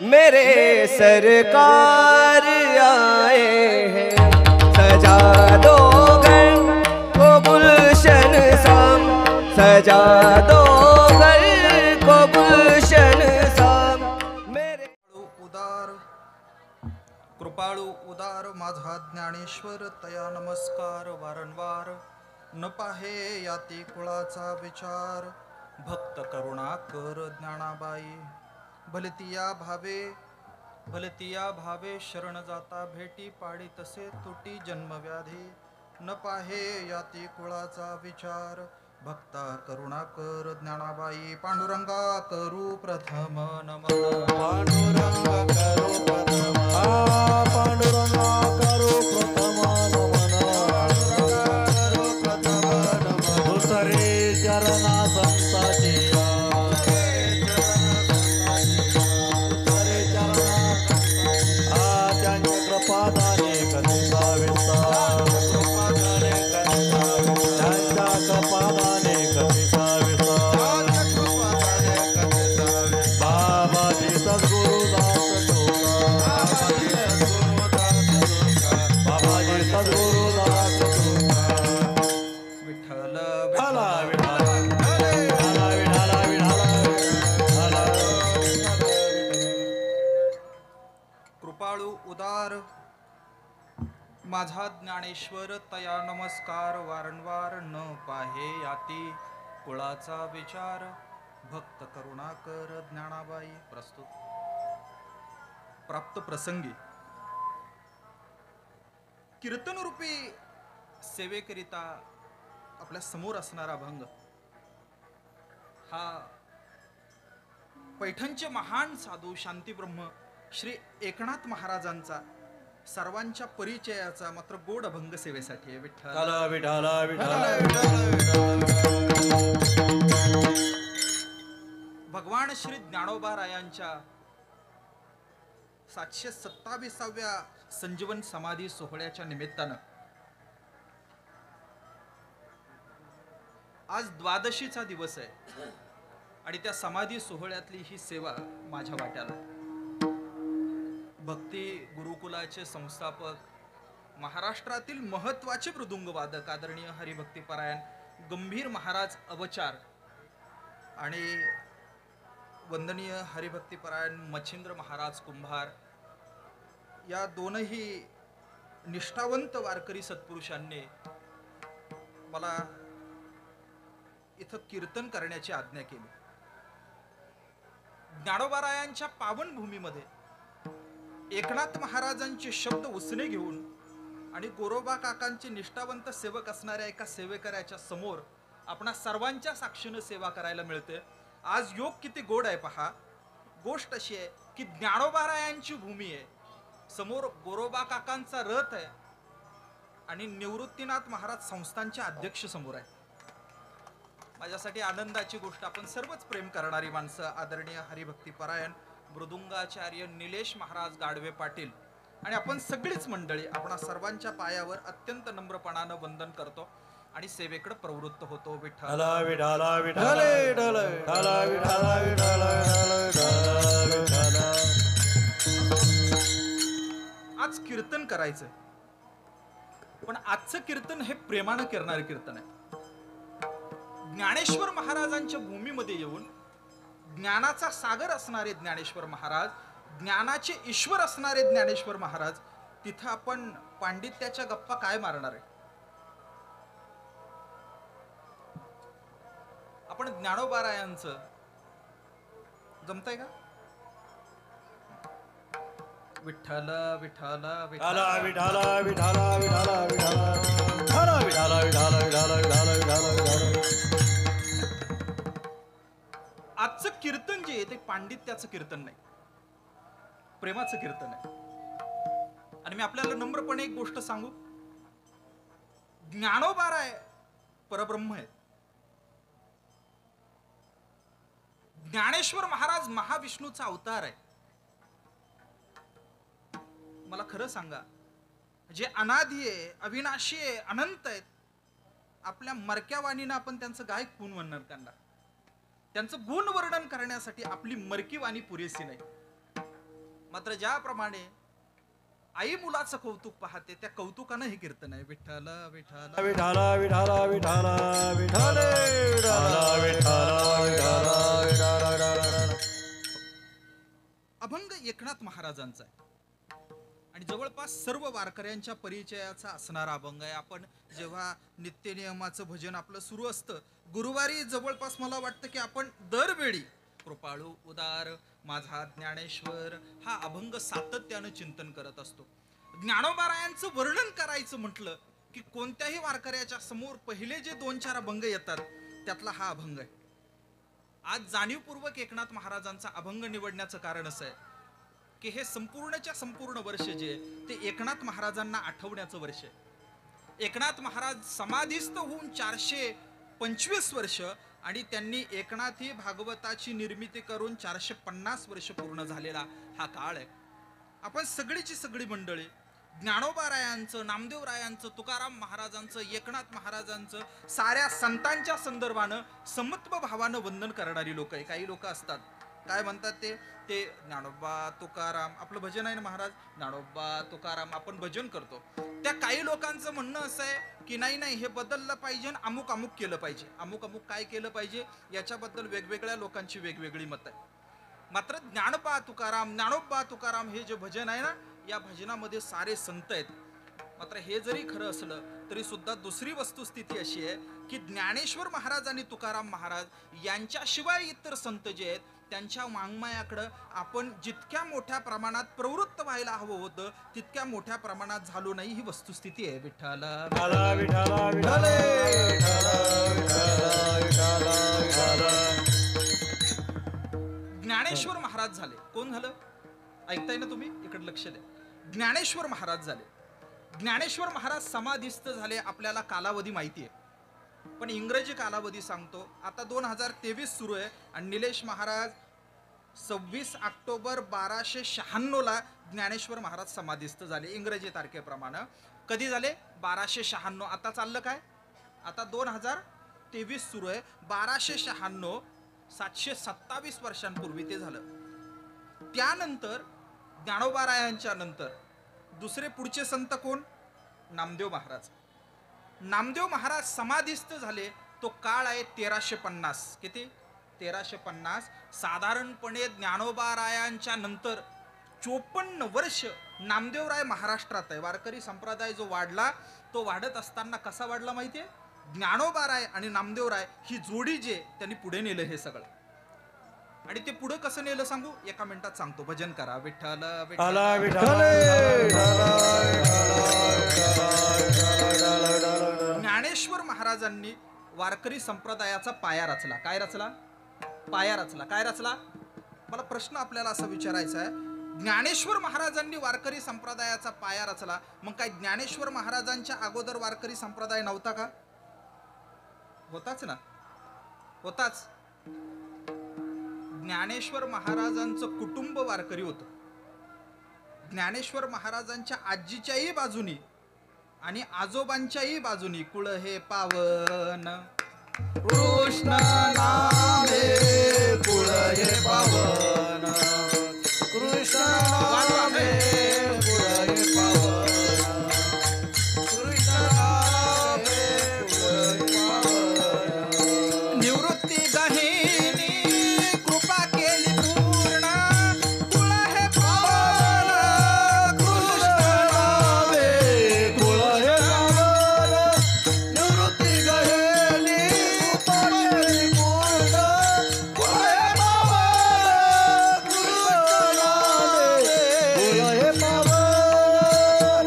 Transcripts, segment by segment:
मेरे सरकार आए हैं। सजा दो घर को गुलशन सा, सजा दो घर को गुलशन सा। मेरे उदार कृपाळू उदार माझा ज्ञानेश्वर तया नमस्कार वारंवार न पाहे याती कुळाचा विचार भक्त करुणाकर ज्ञानाबाई भलतिया भावे शरण जाता भेटी पाडी तसे तुटी जन्मव्याधी न पाहे याती कुळाचा विचार भक्ता करुणाकर ज्ञानाबाई पांडुरंगा करू प्रथम नमन पांडुरंगा करू प्रथम पांडुरंगा करू प्रथम नमन करू प्रथम नमन दुसरे चरणा संताची कृपादाने कथिता विस्तार कृपादाने कथिता कृपादाने कथिता विस्तार बाबाजी सद्गुरुदास तुका बाबाजी सद्गुरुदास तुका विठ्ठल विठ्ठल कृपाळू उदार माझा ज्ञानेश्वर तया नमस्कार वारंवार न पाहे याती कुळाचा विचार भक्त करुणाकर ज्ञानाबाई प्रस्तुत प्राप्त प्रसंगी कीर्तनरूपी सेवेकरिता आपल्या समोर असणारा अभंग हा पैठणचे महान साधू शांतीब्रह्म श्री एकनाथ महाराजांचा सर्वांच्या परिचयाचा मात्र गोड अभंग सेवेसाठी आहे। विठ्ठल विठ्ठल विठ्ठल भगवान श्री ज्ञानोबा रायांच्या 727व्या संजीवन समाधी सोहळ्याच्या निमित्तानं आज द्वादशीचा दिवस आहे आणि त्या समाधी सोहळ्यातली ही सेवा माझ्या वाट्याला भक्ती गुरुकुलाचे संस्थापक महाराष्ट्रातील महत्त्वाचे मृदुंगवादक आदरणीय हरिभक्तीपरायण गंभीर महाराज अवचार आणि वंदनीय हरिभक्तीपरायण मच्छिंद्र महाराज कुंभार या दोनही निष्ठावंत वारकरी सत्पुरुषांनी मला इथं कीर्तन करण्याची आज्ञा केली। ज्ञानोबारायांच्या पावन भूमीमध्ये एकनाथ महाराजांचे शब्द उसने घेऊन आणि गोरोबा काकांचे निष्ठावंत सेवक असणाऱ्या एका सेवेकऱ्याच्या समोर आपणा सर्वांच्या साक्षीने सेवा करायला मिळते। आज योग किती गोड आहे पहा। गोष्ट अशी आहे की ज्ञानोबारायांची भूमी आहे, समोर गोरोबा काकांचा रथ आहे आणि निवृत्तीनाथ महाराज संस्थांचे अध्यक्ष समोर आहे। माझ्यासाठी आनंदाची गोष्ट, आपण सर्वच प्रेम करणारी माणसं आदरणीय हरिभक्तीपरायण मृदुंगाचार्य निलेश महाराज गाडवे पाटील आणि आपण सगळीच मंडळी आपण सर्वांच्या पायावर अत्यंत नम्रपणाने वंदन करतो आणि सेवेकडे प्रवृत्त होतो। विठ्ठल विठ्ठल विठ्ठल विठ्ठल विठ्ठल विठ्ठल आज कीर्तन करायचं, पण आजचं कीर्तन हे प्रेमानं करणारे कीर्तन आहे। ज्ञानेश्वर महाराजांच्या भूमीमध्ये येऊन ज्ञानाचा सागर असणारे ज्ञानेश्वर महाराज, ज्ञानाचे ईश्वर असणारे ज्ञानेश्वर महाराज, तिथं आपण पांडित्याच्या गप्पा काय मारणार आहे? आपण ज्ञानोबारायांचं जमतंय का? विठ्ठल विठ्ठल विठ्ठल विठ्ठल विठ्ठल विठ्ठल विठ्ठल आजचं कीर्तन जे आहे ते पांडित्याचं कीर्तन नाही, प्रेमाचं कीर्तन आहे। आणि मी आपल्याला नम्रपणे एक गोष्ट सांगू, ज्ञानोबाराय परब्रह्म आहे, ज्ञानेश्वर महाराज महाविष्णूचा अवतार आहे। मला खरं सांगा, जे अनादी आहे, अविनाशी आहे, अनंत आहेत, आपल्या मरक्या वाणीनं आपण त्यांचं गाय गुण वर्णन करणार, त्यांचं गुण वर्णन करण्यासाठी आपली मरकी वाणी पुरेशी नाही। मात्र ज्याप्रमाणे आई मुलाचं कौतुक पाहते त्या कौतुकानं हे कीर्तन आहे. विठ्ठल विठ्ठल विठाला विठाला विठाला विठाले विठाला विठाला विठाला विठाला. अभंग एकनाथ महाराजांचा आहे आणि जवळपास सर्व वारकऱ्यांच्या परिचयाचा असणारा अभंग आहे. आपण जेव्हा नित्यनियमाचं भजन आपलं सुरू असतं गुरुवारी, जवळपास मला वाटतं की आपण दरवेळी कृपाळू उदार माझा ज्ञानेश्वर हा अभंग सातत्यानं चिंतन करत असतो. ज्ञानोबारायांचं वर्णन करायचं म्हटलं की कोणत्याही वारकऱ्याच्या समोर पहिले जे 2-4 अभंग येतात त्यातला हा अभंग आहे. आज जाणीवपूर्वक एकनाथ महाराजांचा अभंग निवडण्याचं कारण असं आहे की हे संपूर्णच्या संपूर्ण वर्ष जे आहे ते एकनाथ महाराजांना आठवण्याचं वर्ष आहे. एकनाथ महाराज समाधीस्थ होऊन 425 वर्ष आणि त्यांनी एकनाथी भागवताची निर्मिती करून 450 वर्ष पूर्ण झालेला हा काळ आहे. आपण सगळीची सगळी मंडळी ज्ञानोबारायांचं, नामदेवरायांचं, तुकाराम महाराजांचं, एकनाथ महाराजांचं, साऱ्या संतांच्या संदर्भानं समत्व भावानं वंदन करणारी लोक आहे. काही लोक असतात काय म्हणतात ते ज्ञानोबा तुकाराम, आपलं भजन आहे ना महाराज, ज्ञानोबा तुकाराम आपण भजन करतो. त्या काही लोकांचं म्हणणं असं आहे की नाही हे बदललं पाहिजे, अमुक अमुक केलं पाहिजे. अमुक अमुक काय केलं पाहिजे याच्याबद्दल वेगवेगळ्या लोकांची वेगवेगळी मत आहे. मात्र ज्ञानोबा तुकाराम हे जे भजन आहे ना या भजनामध्ये सारे संत आहेत. मात्र हे जरी खरं असलं तरी सुद्धा दुसरी वस्तुस्थिती अशी आहे की ज्ञानेश्वर महाराज आणि तुकाराम महाराज यांच्याशिवाय इतर संत जे आहेत त्यांच्या वाङ्मयाकडं आपण जितक्या मोठ्या प्रमाणात प्रवृत्त व्हायला हवं होतं तितक्या मोठ्या प्रमाणात झालो नाही, ही वस्तुस्थिती आहे. विठ्ठल ज्ञानेश्वर महाराज झाले. कोण झालं ऐकताय ना तुम्ही, इकडे लक्ष द्या. ज्ञानेश्वर महाराज झाले. ज्ञानेश्वर महाराज समाधीस्थ झाले. आपल्याला कालावधी माहिती आहे पण इंग्रजी कालावधी सांगतो. आता 2023 सुरू आहे आणि निलेश महाराज 26 ऑक्टोबर 1296 ला ज्ञानेश्वर महाराज समाधीस्थ झाले इंग्रजी तारखेप्रमाणे. कधी झाले 1296. आता चाललं काय, आता 2023 सुरू आहे. 1296 727 वर्षांपूर्वी ते झालं. त्यानंतर ज्ञानोबारायांच्या नंतर दुसरे पुढचे संत कोण, नामदेव महाराज. नामदेव महाराज समाधीस्थ झाले तो काळ आहे 1350. किती 1350. साधारणपणे ज्ञानोबारायांच्या नंतर 54 वर्ष नामदेवराय महाराष्ट्रात आहे. वारकरी संप्रदाय जो वाढला तो वाढत असताना कसा वाढला माहितीये, ज्ञानोबाराय आणि नामदेवराय ही जोडी जे त्यांनी पुढे नेलं हे सगळं. आणि ते पुढे कसं नेलं सांगू, एका मिनिटात सांगतो. भजन करा. विठ्ठल ज्ञानेश्वर महाराजांनी वारकरी संप्रदायाचा पाया रचला. काय रचला, पाया रचला. काय रचला, मला प्रश्न आपल्याला असा विचारायचा आहे. ज्ञानेश्वर महाराजांनी वारकरी संप्रदायाचा पाया रचला, मग काय ज्ञानेश्वर महाराजांच्या अगोदर वारकरी संप्रदाय नव्हता का? होताच ना, होताच. ज्ञानेश्वर महाराजांचं कुटुंब वारकरी होतं. ज्ञानेश्वर महाराजांच्या आजीच्याही बाजूनी आणि आजोबांच्याही बाजूनी कुळ हे पावन कृष्ण नामे, कुळ हे पावन कृष्ण नामे, कुळ हे पावन कृष्ण नामे, कुळ हे पावन. निवृत्ती गहिनी कृपा केली पूर्ण, कुळ हे पावन कृष्ण नामे, कुळ हे पावन. निवृत्ती गहिनी कृपा केली पूर्ण, कुळ हे पावन कृष्ण नामे, कुळ हे पावन.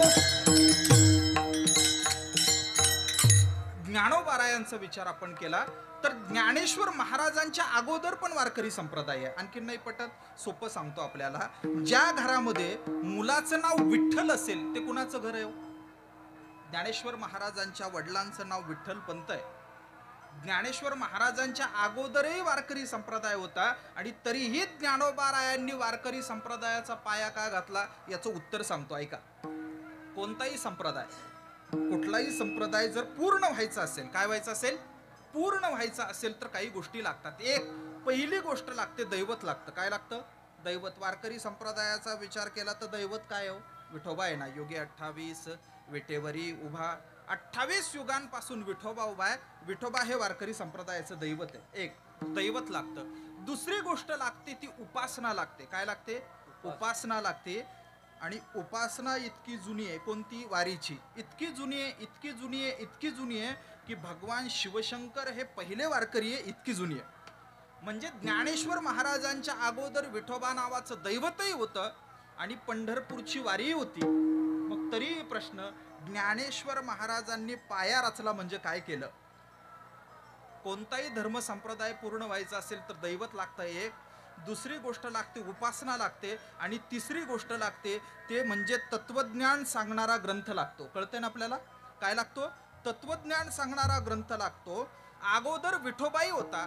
ज्ञानोबारायांचा विचार आपण केला तर ज्ञानेश्वर महाराजांच्या अगोदर पण वारकरी संप्रदाय आहे. आणखीन नाही पटत, सोपं सांगतो आपल्याला. ज्या घरामध्ये मुलाचं नाव विठ्ठल असेल ते कुणाचं घर आहे? ज्ञानेश्वर महाराजांच्या वडिलांचं नाव विठ्ठल पंत आहे. ज्ञानेश्वर महाराजांच्या अगोदरही वारकरी संप्रदाय होता आणि तरीही ज्ञानोबारायांनी वारकरी संप्रदायाचा पाया का घातला याचं उत्तर सांगतो, ऐका. कोणताही संप्रदाय, कुठलाही संप्रदाय जर पूर्ण व्हायचा असेल, काय व्हायचं असेल, पूर्ण व्हायचं असेल तर काही गोष्टी लागतात. एक पहिली गोष्ट लागते, दैवत लागतं. काय लागतं? दैवत वारकरी संप्रदायाचा विचार केला तर दैवत काय हो? विठोबा आहे ना. योगी 28 विटेवरी उभा. 28 युगांपासून विठोबा उभा आहे. विठोबा हे वारकरी संप्रदायाचं दैवत आहे. एक दैवत लागतं. दुसरी गोष्ट लागते ती उपासना लागते. काय लागते? उपासना लागते. आणि उपासना इतकी जुनी आहे. कोणती? वारीची. इतकी जुनी आहे, इतकी जुनी आहे, इतकी जुनी आहे की भगवान शिवशंकर हे पहिले वारकरी आहे. इतकी जुनी आहे. म्हणजे ज्ञानेश्वर महाराजांच्या अगोदर विठोबा नावाचं दैवतही होतं आणि पंढरपूरची वारीही होती. मग तरी प्रश्न, ज्ञानेश्वर महाराजांनी पाया रचला म्हणजे काय केलं? कोणताही धर्म संप्रदाय पूर्ण व्हायचा असेल तर दैवत लागतं एक. दुसरी गोष्ट लागते उपासना लागते. आणि तिसरी गोष्ट लागते ते म्हणजे तत्वज्ञान सांगणारा ग्रंथ लागतो. कळते ना आपल्याला? काय लागतो? तत्वज्ञान सांगणारा ग्रंथ लागतो. अगोदर विठोबाई होता,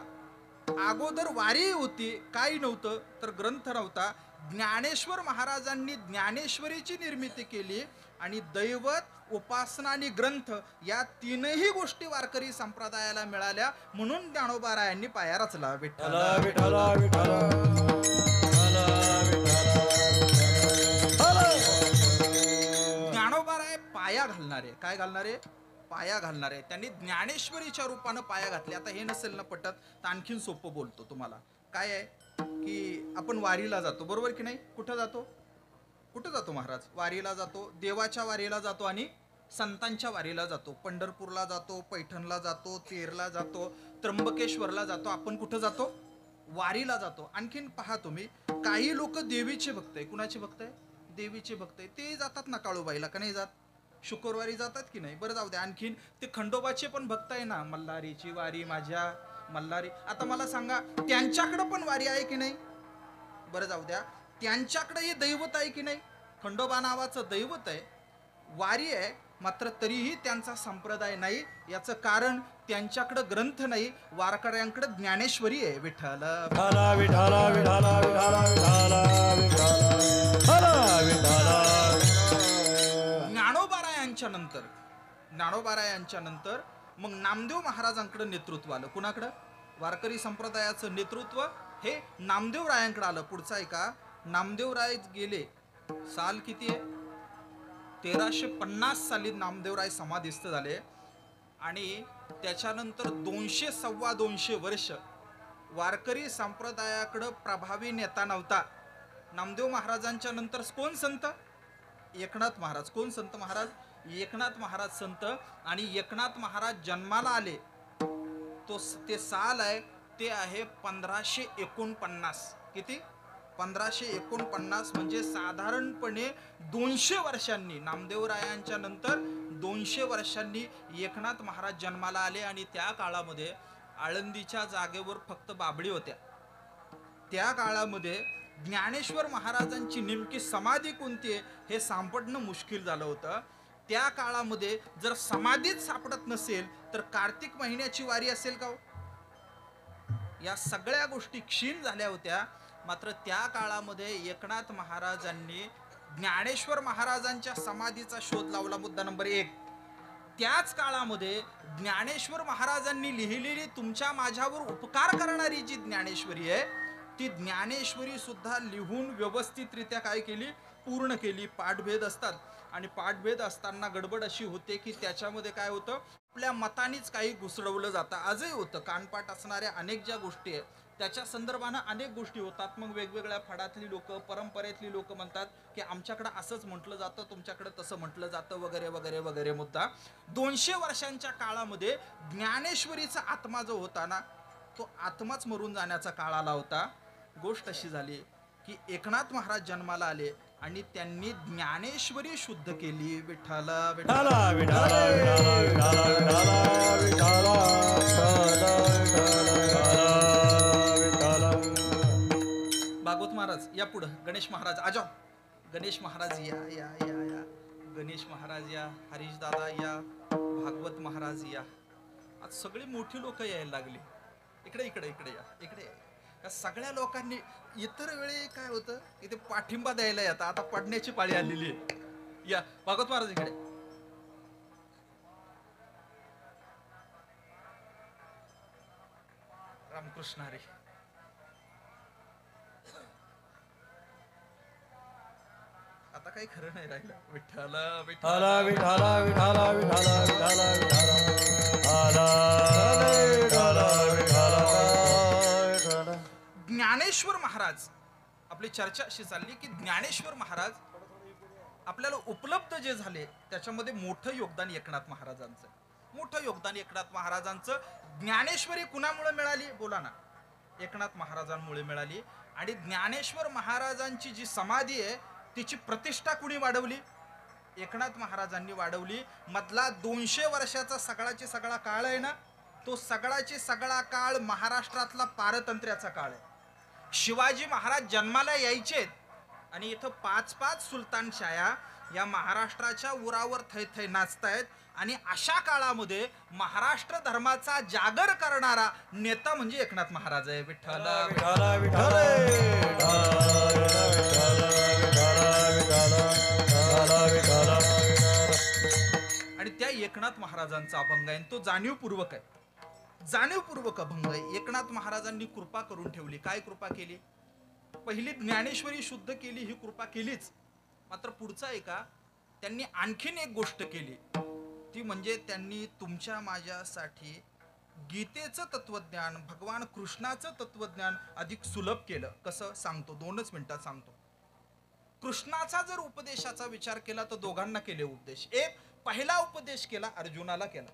अगोदर वारी होती, काही नव्हतं तर ग्रंथ नव्हता. ज्ञानेश्वर महाराजांनी ज्ञानेश्वरीची निर्मिती केली आणि दैवत, उपासना आणि ग्रंथ या तीनही गोष्टी वारकरी संप्रदायाला मिळाल्या. म्हणून ज्ञानोबारायांनी पाया रचला. विठ्ठल विठ्ठल विठ्ठल ज्ञानोबाराय पाया घालणारे. काय घालणारे? पाया घालणारे. त्यांनी ज्ञानेश्वरीच्या रूपानं पाया घातले. आता हे नसेल ना पटत तर आणखीन सोपं बोलतो तुम्हाला. काय आहे की आपण वारीला जातो, बरोबर की नाही? कुठं जातो? कुठं जातो महाराज? वारीला जातो. देवाच्या वारीला जातो आणि संतांच्या वारीला जातो. पंढरपूरला जातो, पैठणला जातो, तेरला जातो, त्र्यंबकेश्वरला जातो. आपण कुठं जातो? वारीला जातो. आणखीन पहा तुम्ही, काही लोक देवीचे भक्त आहे. कुणाचे भक्त आहे? देवीचे भक्त आहे. ते जातात ना काळूबाईला, का नाही जात? शुक्रवारी जातात की नाही? बरं जाऊ द्या. आणखीन ते खंडोबाचे पण भक्त आहे ना, मल्हारीची वारी माझ्या मल्हारी. आता मला सांगा, त्यांच्याकडं पण वारी आहे की नाही? बरं जाऊ द्या. त्यांच्याकडे दैवत आहे की नाही? खंडोबा नावाचं दैवत आहे, वारी आहे, मात्र तरीही त्यांचा संप्रदाय नाही. याचं कारण त्यांच्याकडे ग्रंथ नाही, वारकऱ्यांकडे ज्ञानेश्वरी आहे. विठ्ठल विठ्ठल विठ्ठल विठ्ठल विठ्ठल विठ्ठल. ज्ञानोबारायांच्या नंतर मग नामदेव महाराजांकडे नेतृत्व आलं. कुणाकडं? वारकरी संप्रदायाचं नेतृत्व हे नामदेवरायांकडे आलं. पुढचा आहे का? नामदेवराय गेले साल किती आहे? 1350 साली नामदेवराय समाधिस्थ झाले. आणि त्याच्यानंतर 200 सव्वा 200 वर्ष वारकरी संप्रदायाकडं प्रभावी नेता नव्हता. नामदेव महाराजांच्या नंतर कोण संत? एकनाथ महाराज. कोण संत महाराज? एकनाथ महाराज संत. आणि एकनाथ महाराज जन्माला आले ते साल आहे ते आहे 1549. किती? 1549. म्हणजे साधारणपणे 200 वर्षांनी, नामदेवरायांच्या नंतर 200 वर्षांनी एकनाथ महाराज जन्माला आले. आणि त्या काळामध्ये आळंदीच्या जागेवर फक्त बाबळी होत्या. त्या काळामध्ये ज्ञानेश्वर महाराजांची नेमकी समाधी कोणती आहे हे सापडणं मुश्किल झालं होतं. त्या काळामध्ये जर समाधीच सापडत नसेल तर कार्तिक महिन्याची वारी असेल का? या सगळ्या गोष्टी क्षीण झाल्या होत्या. मात्र त्या काळामध्ये एकनाथ महाराजांनी ज्ञानेश्वर महाराजांच्या समाधीचा शोध लावला. मुद्दा नंबर 1. त्याच काळामध्ये ज्ञानेश्वर महाराजांनी लिहिलेली तुमच्या माझ्यावर उपकार करणारी जी ज्ञानेश्वरी आहे ती ज्ञानेश्वरी सुद्धा लिहून व्यवस्थितरित्या काय केली? पूर्ण केली. पाठभेद असतात आणि पाठभेद असताना गडबड अशी होते की त्याच्यामध्ये काय होतं, आपल्या मतानेच काही घुसडवलं जातं. आजही होतं. कानपाठ असणाऱ्या अनेक ज्या गोष्टी आहेत त्याच्या संदर्भानं अनेक गोष्टी होतात. मग वेगवेगळ्या फडातली लोक, परंपरेतली लोक म्हणतात की आमच्याकडे असंच म्हटलं जातं, तुमच्याकडे तसं म्हटलं जातं, वगैरे वगैरे वगैरे. मुद्दा 200 वर्षांच्या काळामध्ये ज्ञानेश्वरीचा आत्मा जो होता ना तो आत्माच मरून जाण्याचा काळ आला होता. गोष्ट अशी झाली की एकनाथ महाराज जन्माला आले आणि त्यांनी ज्ञानेश्वरी शुद्ध केली. विठ्ठल विठ्ठल विठ्ठल विठ्ठल विठ्ठल विठ्ठल. भागवत महाराज या पुढं. गणेश महाराज आजाव. गणेश महाराज या या या या. गणेश महाराज या. हरीश दादा या. भागवत महाराज या. आज सगळी मोठी लोक यायला लागली. इकडे इकडे इकडे या. इकडे या. या सगळ्या लोकांनी इतर वेळी काय होतं इथे पाठिंबा द्यायला येतात. आता पडण्याची पाळी आलेली आहे. या भागवत महाराज इकडे. रामकृष्ण हरी. आता काही खरं नाही राहिलं. विठ्ठल विठ्ठल विठ्ठल विठ्ठल विठ्ठल विठ्ठल विठ्ठल विठ्ठल विठ्ठल. ज्ञानेश्वर महाराज, आपली चर्चा अशी चालली की ज्ञानेश्वर महाराज आपल्याला उपलब्ध जे झाले त्याच्यामध्ये मोठं योगदान एकनाथ महाराजांचं. मोठं योगदान एकनाथ महाराजांचं. ज्ञानेश्वरी कुणामुळे मिळाली बोला ना? एकनाथ महाराजांमुळे मिळाली. आणि ज्ञानेश्वर महाराजांची जी समाधी आहे तिची प्रतिष्ठा कुणी वाढवली? एकनाथ महाराजांनी वाढवली. मधला 200 वर्षाचा सगळाची सगळा काळ आहे ना, तो सगळाची सगळा काळ महाराष्ट्रातला पारतंत्र्याचा काळ आहे. शिवाजी महाराज जन्माला यायचेत आणि इथं 5-5 सुलतानशाह्या या महाराष्ट्राच्या उरावर थैथै नाचतायत. आणि अशा काळामध्ये महाराष्ट्र धर्माचा जागर करणारा नेता म्हणजे एकनाथ महाराज आहे. विठ्ठल विठ्ठल विठ्ठल विठ्ठल. आणि त्या एकनाथ महाराजांचा अभंग आहे तो जाणीवपूर्वक आहे. जाणीवपूर्वक अभंग आहे. एकनाथ महाराजांनी कृपा करून ठेवली. काय कृपा केली? पहिली ज्ञानेश्वरी शुद्ध केली, ही कृपा केलीच. मात्र पुढचा ऐका, त्यांनी आणखीन एक गोष्ट केली. ती म्हणजे त्यांनी तुमच्या माझ्यासाठी गीतेचं तत्वज्ञान, भगवान कृष्णाचं तत्वज्ञान अधिक सुलभ केलं. कसं सांगतो, 2च मिनिटात सांगतो. कृष्णाचा जर उपदेशाचा विचार केला तर दोघांना केले उपदेश. एक पहिला उपदेश केला अर्जुनाला केला,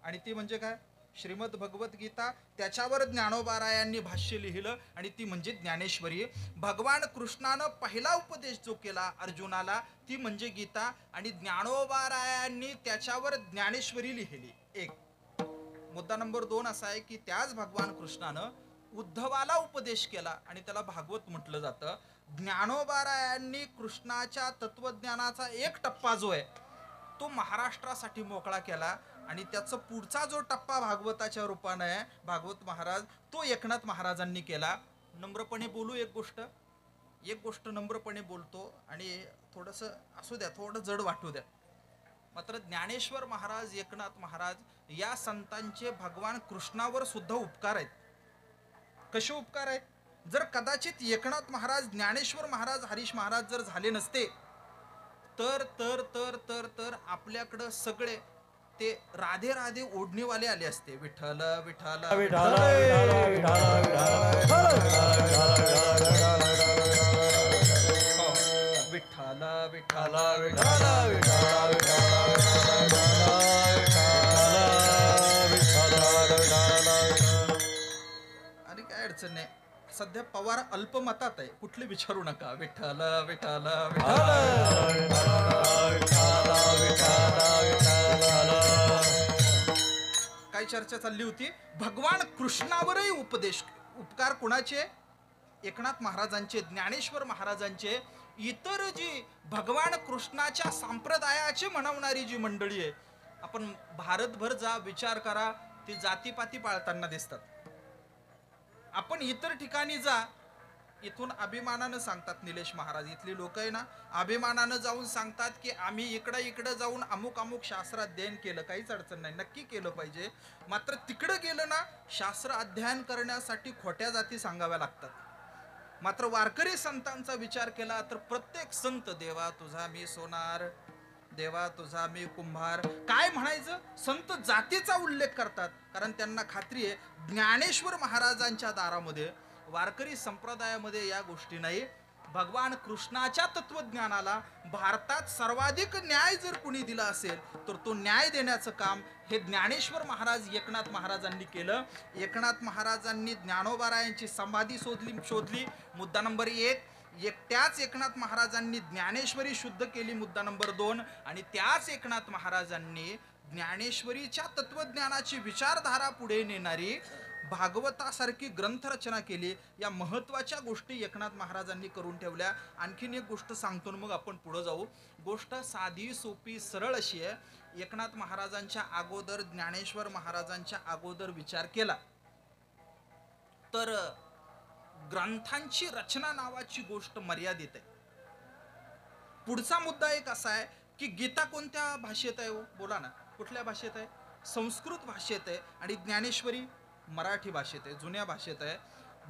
आणि ती म्हणजे काय? श्रीमद भगवद्गीता. त्याच्यावर ज्ञानोबारायांनी भाष्य लिहिलं आणि ती म्हणजे ज्ञानेश्वरी. भगवान कृष्णानं पहिला उपदेश जो केला अर्जुनाला ती म्हणजे गीता, आणि ज्ञानोबारायांनी त्याच्यावर ज्ञानेश्वरी लिहिली. एक मुद्दा नंबर 2 असा आहे की त्याच भगवान कृष्णानं उद्धवाला उपदेश केला आणि त्याला भागवत म्हटलं जातं. ज्ञानोबारायांनी कृष्णाच्या तत्वज्ञानाचा एक टप्पा जो आहे तो महाराष्ट्रासाठी मोकळा केला, आणि त्याचा पुढचा जो टप्पा भागवताच्या रूपाने आहे भागवत महाराज, तो एकनाथ महाराजांनी केला. नम्रपणे बोलू, एक गोष्ट नम्रपणे बोलतो आणि थोडंसं असू द्या, थोडं जड वाटू द्या. मात्र ज्ञानेश्वर महाराज, एकनाथ महाराज या संतांचे भगवान कृष्णावर सुद्धा उपकार आहेत. कसे उपकार आहेत? जर कदाचित एकनाथ महाराज, ज्ञानेश्वर महाराज, हरीश महाराज जर झाले नसते तर तर तर तर तर आपल्याकडं सगळे ते राधे राधे ओढणीवाले आले असते. विठ्ठल विठ्ठल विठ्ठल विठ्ठल विठ्ठल आणि काय अडचण नाही. सध्या पवार अल्पमतात आहे, कुठले विचारू नका. विठ्ठल विठ्ठल काय चर्चा चालली होती? भगवान कृष्णावरही उपकार कोणाचे? एकनाथ महाराजांचे, ज्ञानेश्वर महाराजांचे. इतर जी भगवान कृष्णाच्या संप्रदायाचे म्हणवणारी जी मंडळी आहे, आपण भारतभर जा विचार करा, ती जातीपाती पाळताना दिसतात. आपण इतर ठिकाणी जा, इथून अभिमानानं सांगतात निलेश महाराज, इथली लोक आहे ना अभिमानानं जाऊन सांगतात की आम्ही इकडं जाऊन अमुक अमुक शास्त्र अध्ययन केलं. काहीच अडचण नाही, नक्की केलं पाहिजे. मात्र तिकडं गेलं ना शास्त्र अध्ययन करण्यासाठी खोट्या जाती सांगाव्या लागतात. मात्र वारकरी संतांचा विचार केला तर प्रत्येक संत, देवा तुझा मी सोनार, देवा तुझा मी कुंभार, काय म्हणायचं? संत जातीचा उल्लेख करतात, कारण त्यांना खात्री आहे ज्ञानेश्वर महाराजांच्या दारामध्ये, वारकरी संप्रदायामध्ये या गोष्टी नाही. भगवान कृष्णाच्या तत्वज्ञानाला भारतात सर्वाधिक न्याय जर कुणी दिला असेल तर तो न्याय देण्याचं काम हे ज्ञानेश्वर महाराज, एकनाथ महाराजांनी केलं. एकनाथ महाराजांनी ज्ञानोबारायांची समाधी शोधली. मुद्दा नंबर 1. एकट्याच एकनाथ महाराजांनी ज्ञानेश्वरी शुद्ध केली. मुद्दा नंबर 2. आणि त्याच एकनाथ महाराजांनी ज्ञानेश्वरीच्या तत्वज्ञानाची विचारधारा पुढे नेणारी भागवतासारखी ग्रंथरचना केली. या महत्वाच्या गोष्टी एकनाथ महाराजांनी करून ठेवल्या. आणखीन एक गोष्ट सांगतो मग आपण पुढे जाऊ. गोष्ट साधी सोपी सरळ अशी आहे. एकनाथ महाराजांच्या अगोदर, ज्ञानेश्वर महाराजांच्या अगोदर विचार केला तर ग्रंथांची रचना नावाची गोष्ट मर्यादित आहे. पुढचा मुद्दा एक असा आहे की गीता कोणत्या भाषेत आहे? बोला ना, कुठल्या भाषेत आहे? संस्कृत भाषेत आहे. आणि ज्ञानेश्वरी मराठी भाषेत आहे, जुन्या भाषेत आहे.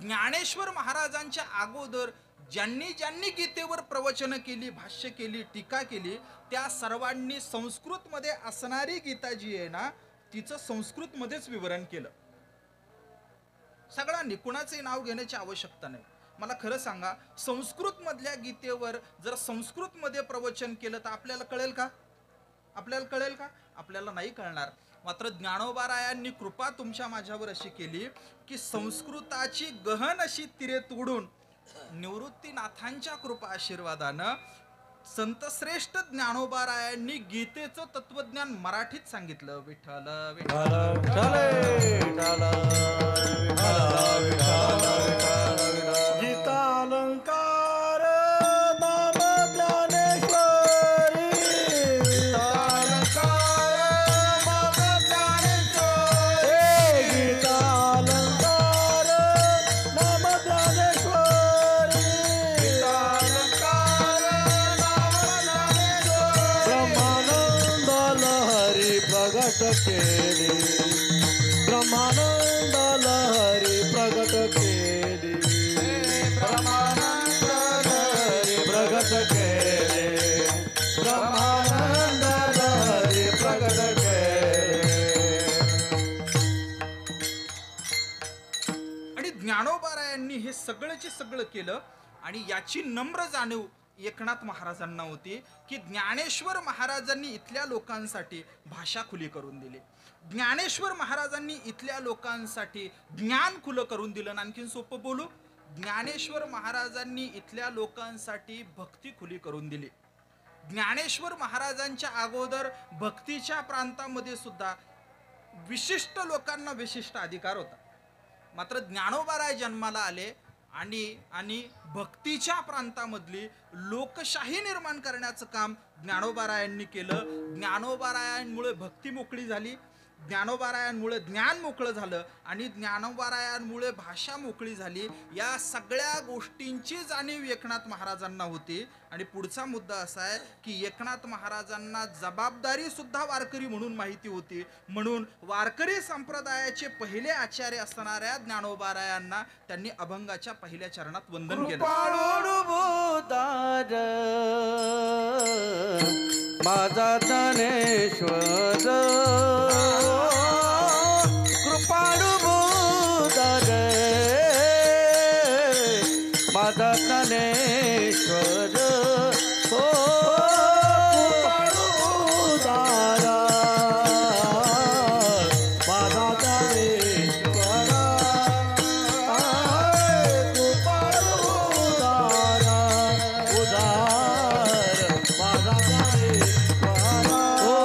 ज्ञानेश्वर महाराजांच्या अगोदर ज्यांनी ज्यांनी गीतेवर प्रवचन केली, भाष्य केली, टीका केली, त्या सर्वांनी संस्कृतमध्ये असणारी गीता जी आहे ना, तिचं संस्कृतमध्येच विवरण केलं. सगळ्यांनी, कुणाचंही नाव घेण्याची आवश्यकता नाही. मला खरं सांगा, संस्कृत मधल्या गीतेवर जर संस्कृत मध्ये प्रवचन केलं तर आपल्याला कळेल का? आपल्याला नाही कळणार. मात्र ज्ञानोबारायांनी कृपा तुमच्या माझ्यावर अशी केली की संस्कृताची गहन अशी तिरे तोडून निवृत्तीनाथांच्या कृपा आशीर्वादानं संतश्रेष्ठ ज्ञानोबारायांनी गीतेचं तत्वज्ञान मराठीत सांगितलं. विठ्ठल विठ्ठल गीता अलंकार नाम ज्ञानेश्वरी, गीता अलंकार नाम ज्ञानेश्वरी, गीता अलंकार नाम ज्ञानेश्वरी, गीता अलंकार नाम ज्ञानेश्वरी. ब्रह्मानंद लहरी प्रगट केली, ब्रह्मानंद लहरी प्रगट केली, ब्रह्मानंद लहरी प्रगट केली, ब्रह्मानंद लहरी प्रगट केली. आणि ज्ञानोबारायांनी हे सगळंचे सगळं केलं. आणि याची नम्र जाणीव एकनाथ महाराजांना होती की ज्ञानेश्वर महाराजांनी इथल्या लोकांसाठी भाषा खुली करून दिली, ज्ञानेश्वर महाराजांनी इथल्या लोकांसाठी ज्ञान खुलं करून दिलं. आणि आणखीन सोपं बोलू, ज्ञानेश्वर महाराजांनी इथल्या लोकांसाठी भक्ती खुली करून दिली. ज्ञानेश्वर महाराजांच्या अगोदर भक्तीच्या प्रांतामध्ये सुद्धा विशिष्ट लोकांना विशिष्ट अधिकार होता. मात्र ज्ञानोबाराय जन्माला आले आणि भक्तीच्या प्रांतामधली लोकशाही निर्माण करण्याचं काम ज्ञानोबारायांनी केलं. ज्ञानोबारायांमुळे भक्ती मोकळी झाली, ज्ञानोबारायांमुळे ज्ञान मोकळं झालं आणि ज्ञानोबारायांमुळे भाषा मोकळी झाली. या सगळ्या गोष्टींची जाणीव एकनाथ महाराजांना होती. आणि पुढचा मुद्दा असा आहे की एकनाथ महाराजांना जबाबदारी सुद्धा वारकरी म्हणून माहिती होती. म्हणून वारकरी संप्रदायाचे पहिले आचार्य असणाऱ्या ज्ञानोबारायांना त्यांनी अभंगाच्या पहिल्या चरणात वंदन केलं. माझा ज्ञानेश्वर कृपाळू भूतार, माझा ज्ञानेश्वर हो कृपाळू भूतार, माझा ज्ञानेश्वर कृपाळू भूतार, उदार माझा ज्ञानेश्वर हो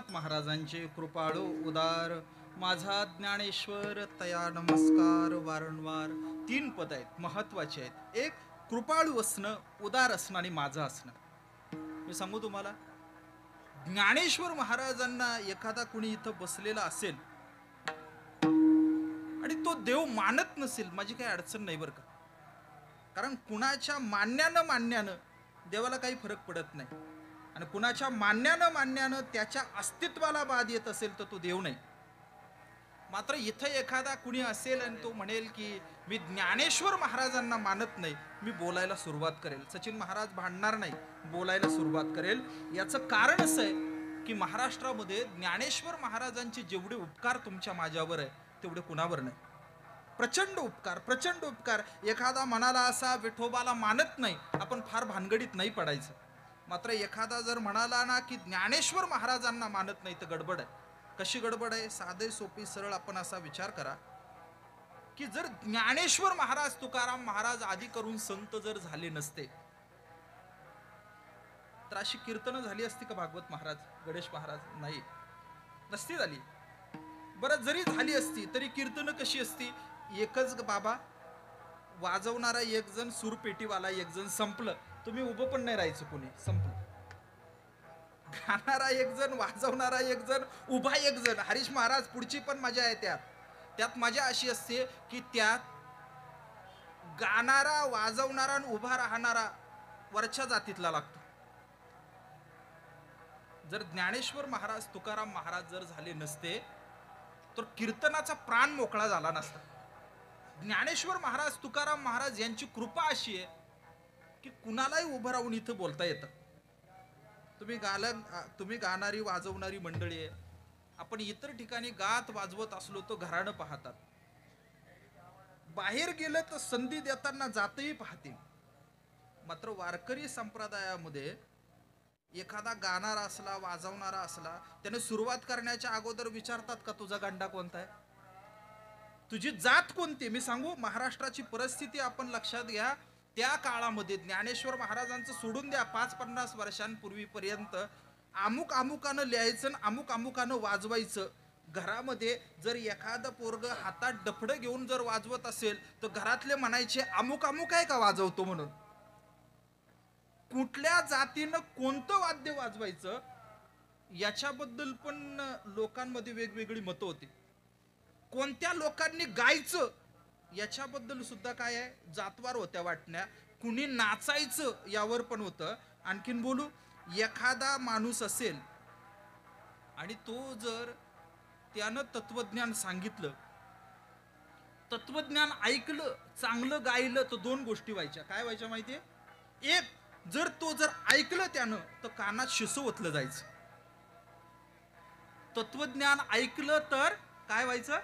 एकनाथ महाराजांचे कृपाळू उदार माझा ज्ञानेश्वर तया नमस्कार वारंवार. 3 पद आहेत, महत्वाचे आहेत. एक कृपाळू असणं, उदार असणं आणि माझं असणं. मी सांगू तुम्हाला, ज्ञानेश्वर महाराजांना एखादा कुणी इथं बसलेला असेल आणि तो देव मानत नसेल, माझी काही अडचण नाही बरं का. कारण कुणाच्या मान्यानं देवाला काही फरक पडत नाही, आणि कुणाच्या मान्यानं त्याच्या अस्तित्वाला बाध येत असेल तर तो देव नाही. मात्र इथं एखादा कुणी असेल आणि तो म्हणेल की मी ज्ञानेश्वर महाराजांना मानत नाही, मी बोलायला सुरुवात करेल. सचिन महाराज भांडणार नाही, बोलायला सुरुवात करेल. याचं कारण असं आहे की महाराष्ट्रामध्ये ज्ञानेश्वर महाराजांचे जेवढे उपकार तुमच्या माझ्यावर आहे तेवढे कुणावर नाही. प्रचंड उपकार. एखादा म्हणाला असा विठोबाला मानत नाही, आपण फार भानगडीत नाही पडायचं. मात्र एखादा जर म्हणाला ना की ज्ञानेश्वर महाराजांना मानत नाही तर गडबड आहे. कशी गडबड आहे? साधे सोपी सरळ आपण असा विचार करा की जर ज्ञानेश्वर महाराज, तुकाराम महाराज आदी करून संत जर झाले नसते तर अशी कीर्तनं झाली असती का भागवत महाराज, गणेश महाराज? नाही, नसती झाली. बरं, जरी झाली असती तरी कीर्तनं कशी असती? एकच बाबा वाजवणारा एक जण, सूरपेटीवाला एक जण, संपलं. तुम्ही उभं पण नाही राहायचं, कोणी संपलं. गाणारा एक जण, वाजवणारा एक जण, उभा एक जण. हरीश महाराज पुढची पण मजा आहे त्यात मजा अशी असते की त्यात गाणारा, वाजवणारा आणि उभा राहणारा वरच्या जातीतला लागतो. जर ज्ञानेश्वर महाराज, तुकाराम महाराज जर झाले नसते तर कीर्तनाचा प्राण मोकळा झाला नसता. ज्ञानेश्वर महाराज, तुकाराम महाराज यांची कृपा अशी आहे की कुणालाही उभं राहून इथं बोलता येतं. तुम्ही गाणारी, वाजवणारी मंडळी आहे. आपण इतर ठिकाणी गात वाजवत असलो तर घराणं पाहतात, बाहेर गेलं तर संधी देताना जातही पाहतील. मात्र वारकरी संप्रदायामध्ये एखादा गाणारा असला, वाजवणारा असला, त्याने सुरुवात करण्याच्या अगोदर विचारतात का तुझा गांडा कोणता आहे, तुझी जात कोणती? मी सांगू, महाराष्ट्राची परिस्थिती आपण लक्षात घ्या. त्या काळामध्ये ज्ञानेश्वर महाराजांचं सोडून द्या, 5-50 वर्षांपूर्वीपर्यंत अमुकानं लिहायचं, अमुकानं वाजवायचं. घरामध्ये जर एखादं पोरग हातात डफडं घेऊन जर वाजवत असेल तर घरातले म्हणायचे अमुक आहे का वाजवतो म्हणून. कुठल्या जातीनं कोणतं वाद्य वाजवायचं याच्याबद्दल पण लोकांमध्ये वेगवेगळी मतं होती. कोणत्या लोकांनी गायचं याच्याबद्दल सुद्धा काय आहे, जातवार होत्या वाटण्या. कुणी नाचायचं यावर पण होतं. आणखीन बोलू, एखादा माणूस असेल आणि तो जर त्यानं तत्वज्ञान सांगितलं, तत्वज्ञान ऐकलं, चांगलं गायलं तर 2 गोष्टी व्हायच्या. काय व्हायच्या माहितीये? एक, जर तो ऐकलं त्यानं तर कानात शिसं ओतलं जायचं. तत्वज्ञान ऐकलं तर काय व्हायचं?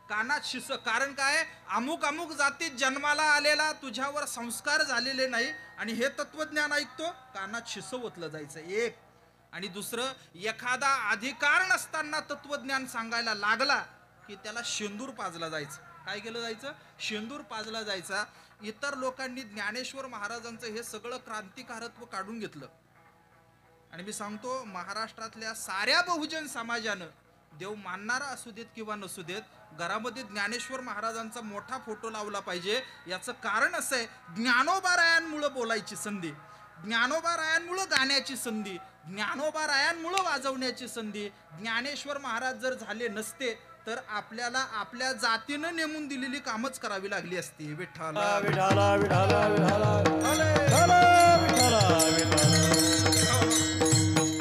कानात शिसं. कारण काय? अमुक जातीत जन्माला आलेला, तुझ्यावर संस्कार झालेले नाही, आणि हे तत्वज्ञान ऐकतो, कानात शिसं ओतलं जायचं. एक. आणि दुसरं, एखादा अधिकार नसताना तत्वज्ञान सांगायला लागला की त्याला शेंदूर पाजला जायचं. काय केलं जायचं? शेंदूर पाजला जायचा. इतर लोकांनी ज्ञानेश्वर महाराजांचं हे सगळं क्रांतिकारत्व काढून घेतलं. आणि मी सांगतो, महाराष्ट्रातल्या साऱ्या बहुजन समाजानं, देव मानणारा असू देत किंवा नसू देत, घरामध्ये ज्ञानेश्वर महाराजांचा मोठा फोटो लावला पाहिजे. याचं कारण असं आहे, ज्ञानोबा रायांमुळं बोलायची संधी, ज्ञानोबा रायांमुळं गाण्याची संधी, ज्ञानोबा रायांमुळं वाजवण्याची संधी. ज्ञानेश्वर महाराज जर झाले नसते तर आपल्याला आपल्या जातीनं नेमून दिलेली कामच करावी लागली असती. विठ्ठला विठाला विठाला विठाला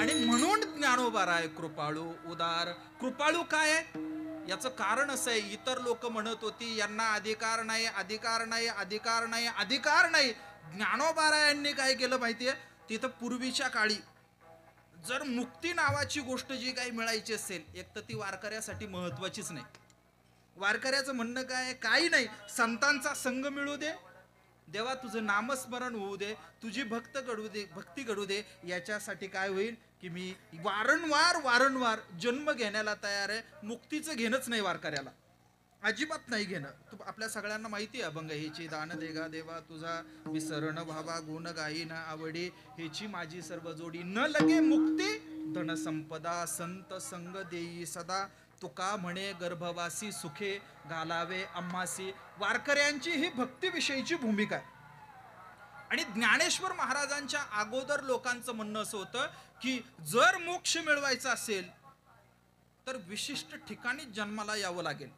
आणि म्हणून ज्ञानोबा राय कृपाळू उदार. कृपाळू काय आहे याचं कारण असं आहे, इतर लोक म्हणत होती यांना अधिकार नाही, अधिकार नाही, अधिकार नाही, अधिकार नाही. ज्ञानोबा रायांनी काय केलं माहितीये? तिथं पूर्वीच्या काळी जर मुक्ती नावाची गोष्ट जी काही मिळायची असेल, एक तर ती वारकऱ्यासाठी महत्वाचीच नाही. वारकऱ्याचं म्हणणं काय? काही नाही, संतांचा संग मिळू दे, देवा तुझं नामस्मरण होऊ दे, तुझी भक्ती घडू दे. याच्यासाठी काय होईल की मी वारंवार जन्म घेण्याला तयार आहे. मुक्तीचं घेणंच नाही वारकऱ्याला. अजिबात नाही घेणं. तू आपल्या सगळ्यांना माहिती आहे अभंग, हेची दान देगा देवा तुझा, विसरण व्हावा गुण गायीन आवडी, हेची माझी सर्व जोडी, न लगे मुक्ती धनसंपदा, संत संग देई सदा, तुका म्हणे गर्भवासी सुखे घालावे आम्हासी. वारकऱ्यांची ही भक्तीविषयीची भूमिका आहे. आणि ज्ञानेश्वर महाराजांच्या अगोदर लोकांचं म्हणणं असं होतं की जर मोक्ष मिळवायचा असेल तर विशिष्ट ठिकाणी जन्माला यावं लागेल.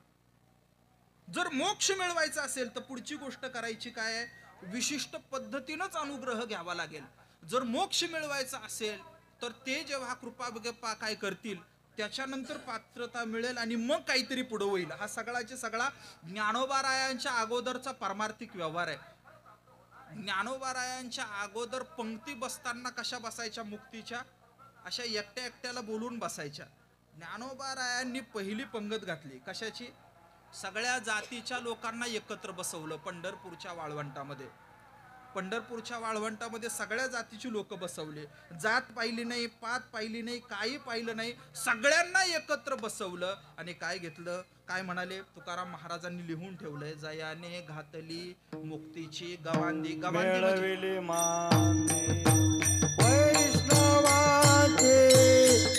जर मोक्ष मिळवायचा असेल तर पुढची गोष्ट करायची काय आहे, विशिष्ट पद्धतीनंच अनुग्रह घ्यावा लागेल. जर मोक्ष मिळवायचा असेल तर ते जेव्हा कृपा काय करतील त्याच्यानंतर पात्रता मिळेल आणि मग काहीतरी पुढं होईल. हा सगळाच्या सगळा ज्ञानोबारायांच्या अगोदरचा पारमार्थिक व्यवहार आहे. ज्ञानोबारायांच्या अगोदर पंक्ती बसताना कशा बसायच्या मुक्तीच्या, अशा एकट्या एकट्याला बोलून बसायच्या. ज्ञानोबारायांनी पहिली पंगत घातली कशाची, सगळ्या जातीच्या लोकांना एकत्र बसवलं पंढरपूरच्या वाळवंटामध्ये. पंढरपूरच्या वाळवंटामध्ये सगळ्या जातीची लोक बसवले. जात पाहिली नाही, पात पाहिली नाही, काही पाहिलं नाही, सगळ्यांना एकत्र बसवलं. आणि काय घेतलं, काय म्हणाले तुकाराम महाराजांनी लिहून ठेवलंय, जयाने घातली मुक्तीची गवांदी. गवांदी मिळविली मांदी वैष्णवाचे,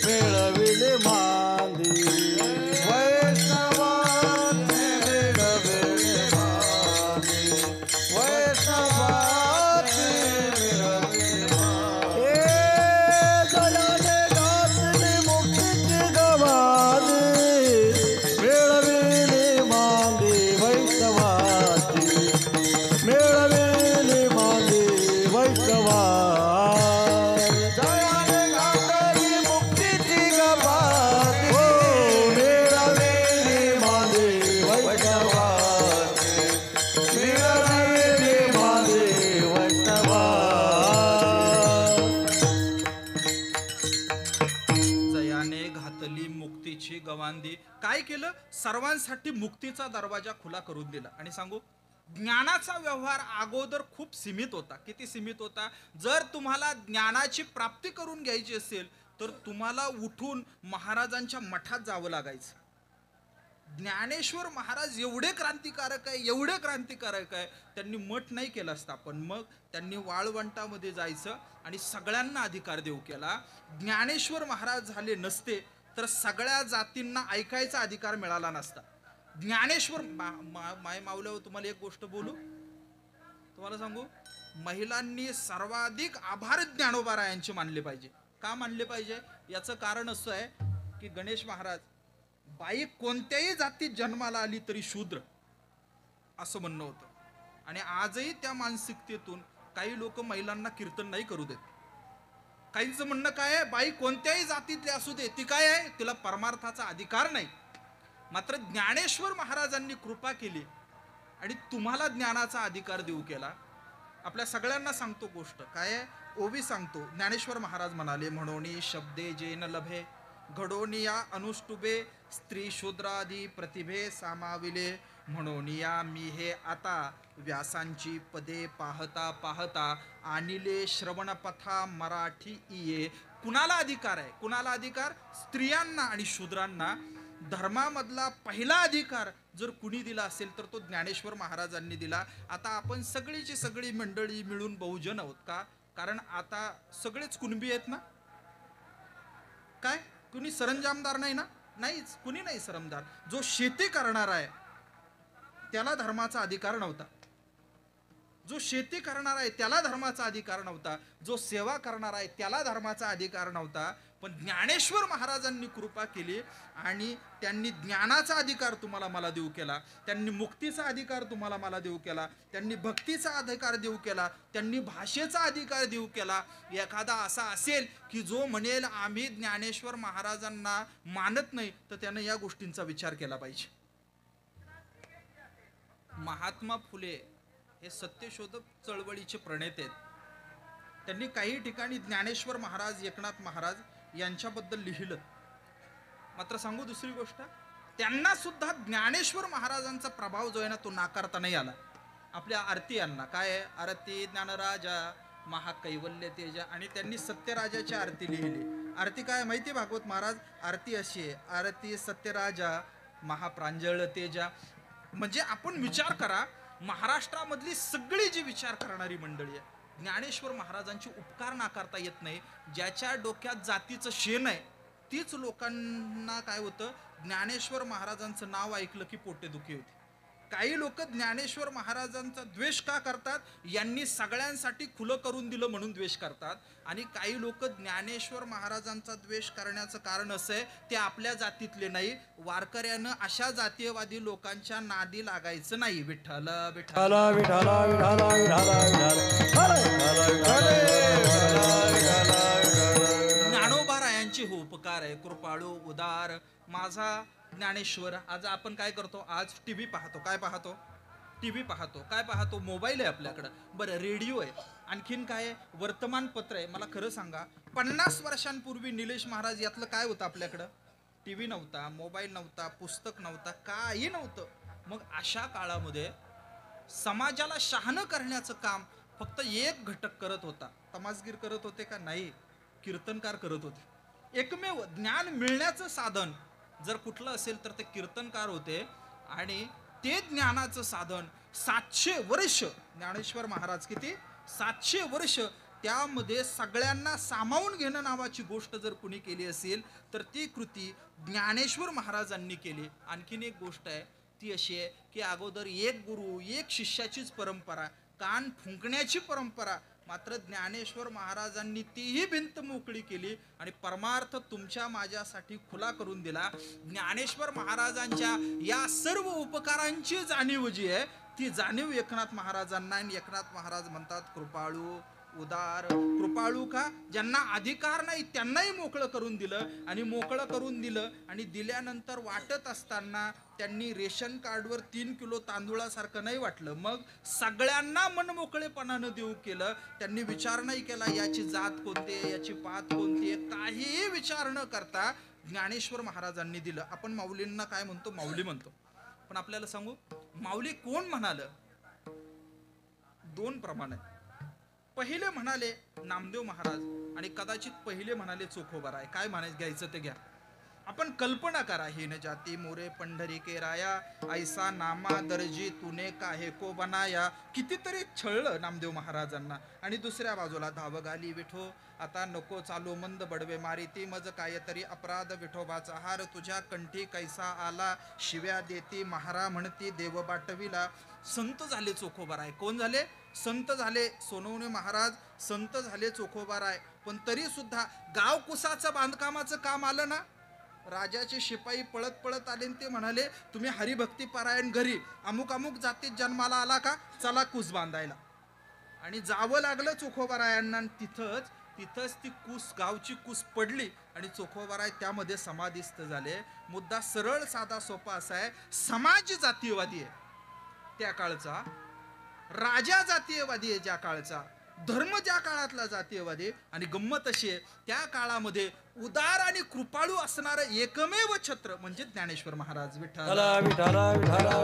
मिळविली मांदी वैष्णवाचे, मिळविली मांदी वैष्णवाचे, मिळविली मांदी. जयाने घातली मुक्तीची गवांदी, मिळविली मांदी वैष्णवाची, मिळविली मांदी वैष्णवा. जयाने घातली मुक्तीची गवांदी, मिळविली मांदी वैष्णवाची, मिळविली मांदी वैष्णवा. जयाने घातली मुक्तीची गवांदी. काय केलं, सर्वांसाठी मुक्तीचा दरवाजा खुला करून दिला. आणि सांगू, ज्ञानाचा व्यवहार अगोदर खूप सीमित होता. किती सीमित होता, जर तुम्हाला ज्ञानाची प्राप्ती करून घ्यायची असेल तर तुम्हाला उठून महाराजांच्या मठात जावं लागायचं. ज्ञानेश्वर महाराज एवढे क्रांतिकारक आहे, एवढे क्रांतिकारक आहे, त्यांनी मठ नाही केला असता, पण मग त्यांनी वाळवंटामध्ये जायचं आणि सगळ्यांना अधिकार देऊ केला. ज्ञानेश्वर महाराज झाले नसते तर सगळ्या जातींना ऐकायचा अधिकार मिळाला नसता. ज्ञानेश्वर माय मावल्यावर तुम्हाला एक गोष्ट बोलू, तुम्हाला सांगू, महिलांनी सर्वाधिक आभार ज्ञानोबारायांचे मानले पाहिजे. का मानले पाहिजे, याचं कारण असं आहे की गणेश महाराज, बाई कोणत्याही जातीत जन्माला आली तरी शूद्र असं म्हणणं होतं. आणि आजही त्या मानसिकतेतून काही लोक महिलांना कीर्तन नाही करू देत. काहींचं म्हणणं काय आहे, बाई कोणत्याही जातीतली असू दे, ती काय आहे, तिला परमार्थाचा अधिकार नाही. मात्र ज्ञानेश्वर महाराजांनी कृपा केली आणि तुम्हाला ज्ञानाचा अधिकार देऊ केला. आपल्या सगळ्यांना सांगतो गोष्ट काय आहे, ओवी सांगतो. ज्ञानेश्वर महाराज म्हणाले, म्हणोनी शब्दे जे न लभे, घडोनिया अनुष्टुबे, स्त्री शूद्रादी प्रतिभे सामाविले, म्हणोनिया मी हे आता व्यासांची पदे पाहता पाहता, आणिले श्रवणपथा मराठी इये. कुणाला अधिकार आहे, कुणाला अधिकार, स्त्रियांना आणि शूद्रांना. धर्मामधला पहिला अधिकार जर कुणी दिला असेल तर तो ज्ञानेश्वर महाराजांनी दिला. आता आपण सगळीची सगळी मंडळी मिळून बहुजन आहोत का, कारण आता सगळेच कुणबी आहेत ना. काय कुणी सरंजामदार नाही ना, नाहीच, कुणी नाही सरंजामदार. जो शेती करणार आहे त्याला धर्माचा अधिकार नव्हता, जो शेती करणार आहे त्याला धर्माचा अधिकार नव्हता, जो सेवा करणार आहे त्याला धर्माचा अधिकार नव्हता. पण ज्ञानेश्वर महाराजांनी कृपा केली आणि त्यांनी ज्ञानाचा अधिकार तुम्हाला मला देऊ केला, त्यांनी मुक्तीचा अधिकार तुम्हाला मला देऊ केला, त्यांनी भक्तीचा अधिकार देऊ केला, त्यांनी भाषेचा अधिकार देऊ केला. एखादा असा असेल की जो म्हणेल आम्ही ज्ञानेश्वर महाराजांना मानत नाही, तर त्यानं या गोष्टींचा विचार केला पाहिजे. महात्मा फुले हे सत्यशोधक चळवळीचे प्रणेते आहेत. त्यांनी काही ठिकाणी ज्ञानेश्वर महाराज, एकनाथ महाराज यांच्याबद्दल लिहिलं. मात्र सांगू दुसरी गोष्ट, त्यांना सुद्धा ज्ञानेश्वर महाराजांचा प्रभाव जो आहे ना तो नाकारता नाही आला. आपल्या आरती यांना काय आहे, आरती ज्ञानराजा महाकैवल्य तेजा, आणि त्यांनी सत्यराजाची आरती लिहिली. आरती काय माहिती भागवत महाराज, आरती अशी आहे, आरती सत्यराजा महाप्रांजळ तेजा. म्हणजे आपण विचार करा, महाराष्ट्रामधली सगळी जी विचार करणारी मंडळी आहे, ज्ञानेश्वर महाराजांचे उपकार नाकारता येत नाही. ज्याच्या डोक्यात जातीचं शेण आहे, तीच लोकांना काय होतं, ज्ञानेश्वर महाराजांचं नाव ऐकलं की पोटेदुखी होती. काही लोक ज्ञानेश्वर महाराजांचा द्वेष का करतात, यांनी सगळ्यांसाठी खुलं करून दिलं म्हणून द्वेष करतात. आणि काही लोक ज्ञानेश्वर महाराजांचा द्वेष करण्याचं कारण असं आहे, ते आपल्या जातीतले नाही. वारकऱ्यानं अशा जातीयवादी लोकांच्या नादी लागायचं नाही. विठ्ठल विठ्ठल विठाला विठाला विठाला विठाला विठाला विठाला विठाला. ज्ञानोबा रायांचे हो उपकार आहे, कृपाळू उदार माझा ज्ञानेश्वर. आज आपण काय करतो, आज टीव्ही पाहतो. काय पाहतो, टीव्ही पाहतो. काय पाहतो, मोबाईल आहे आपल्याकडं. बरं, रेडिओ आहे. आणखीन काय आहे, वर्तमानपत्र आहे. मला खरं सांगा, 50 वर्षांपूर्वी निलेश महाराज यातलं काय होतं आपल्याकडं? टीव्ही नव्हता, मोबाईल नव्हता, पुस्तक नव्हता, काही नव्हतं. मग अशा काळामध्ये समाजाला शहाणं करण्याचं काम फक्त एक घटक करत होता. तमासगीर करत होते का? नाही, कीर्तनकार करत होते. एकमेव ज्ञान मिळण्याचं साधन जर कुठलं असेल तर ते कीर्तनकार होते. आणि ते ज्ञानाचं साधन 700 वर्ष ज्ञानेश्वर महाराज, किती 700 वर्ष त्यामध्ये सगळ्यांना सामावून घेणं नावाची गोष्ट जर कुणी केली असेल तर ती कृती ज्ञानेश्वर महाराजांनी केली. आणखीन एक गोष्ट आहे, ती अशी आहे की अगोदर एक गुरु एक शिष्याचीच परंपरा, कान फुंकण्याची परंपरा. मात्र ज्ञानेश्वर महाराजांनी तीही भिंत मोकळी केली आणि परमार्थ तुमच्या माझ्यासाठी खुला करून दिला. ज्ञानेश्वर महाराजांच्या या सर्व उपकारांची जाणीव जी आहे, ती जाणीव एकनाथ महाराजांना. आणि एकनाथ महाराज म्हणतात कृपाळू उदार. कृपाळू का? ज्यांना अधिकार नाही त्यांनाही मोकळं करून दिलं. आणि मोकळं करून दिलं आणि दिल्यानंतर वाटत असताना त्यांनी रेशन कार्डवर 3 किलो तांदूळासारखं नाही वाटलं. मग सगळ्यांना मनमोकळेपणानं देऊ केलं. त्यांनी विचार नाही केला याची जात कोणती आहे, याची पात कोणती आहे, काहीही विचार न करता ज्ञानेश्वर महाराजांनी दिलं. आपण माऊलींना काय म्हणतो, माऊली म्हणतो. पण आपल्याला सांगू, माऊली कोण म्हणालं? 2 प्रमाण आहेत. पहिले म्हणाले नामदेव महाराज आणि कदाचित पहिले म्हणाले चोखोबाराय. काय म्हणायचं घ्यायचं ते घ्या. आपण कल्पना करा, हिन जाती मोरे पंढरी के राया, ऐसा नामा दर्जी तुने काहे को बनाया. कितीतरी छळलं नामदेव महाराजांना. आणि दुसऱ्या बाजूला धावगाली विठो आता नको चालू मंद बडवे मारिती, मज काय तरी अपराध विठोबाचा हार, तुझ्या कंठी कैसा आला, शिव्या देती महारा म्हणती देव बाटविला. संत झाले चोखोबाराय. कोण झाले? संत झाले. सोनवणे महाराज संत झाले चोखोबाराय. पण तरी सुद्धा गाव कुसाचं बांधकामाचं काम आलं ना, राजाचे शिपाई पळत पळत आले. ते म्हणाले तुम्ही हरिभक्ती पारायण घरी अमुक अमुक जातीत जन्माला आला का, चला कुस बांधायला. आणि जावं लागलं चोखोबारायांना. तिथंच ती कुस, गावची कुस पडली आणि चोखोबाराय त्यामध्ये समाधिस्थ झाले. मुद्दा सरळ साधा सोपा असा आहे, समाज जातीयवादी आहे त्या काळचा, राजा जातीयवादी आहे ज्या काळचा, धर्म ज्या काळातला जातीयवादी. आणि गंमत अशी आहे, त्या काळामध्ये उदार आणि कृपाळू असणारं एकमेव छत्र म्हणजे ज्ञानेश्वर महाराज. विठ्ठल विठाला विठाला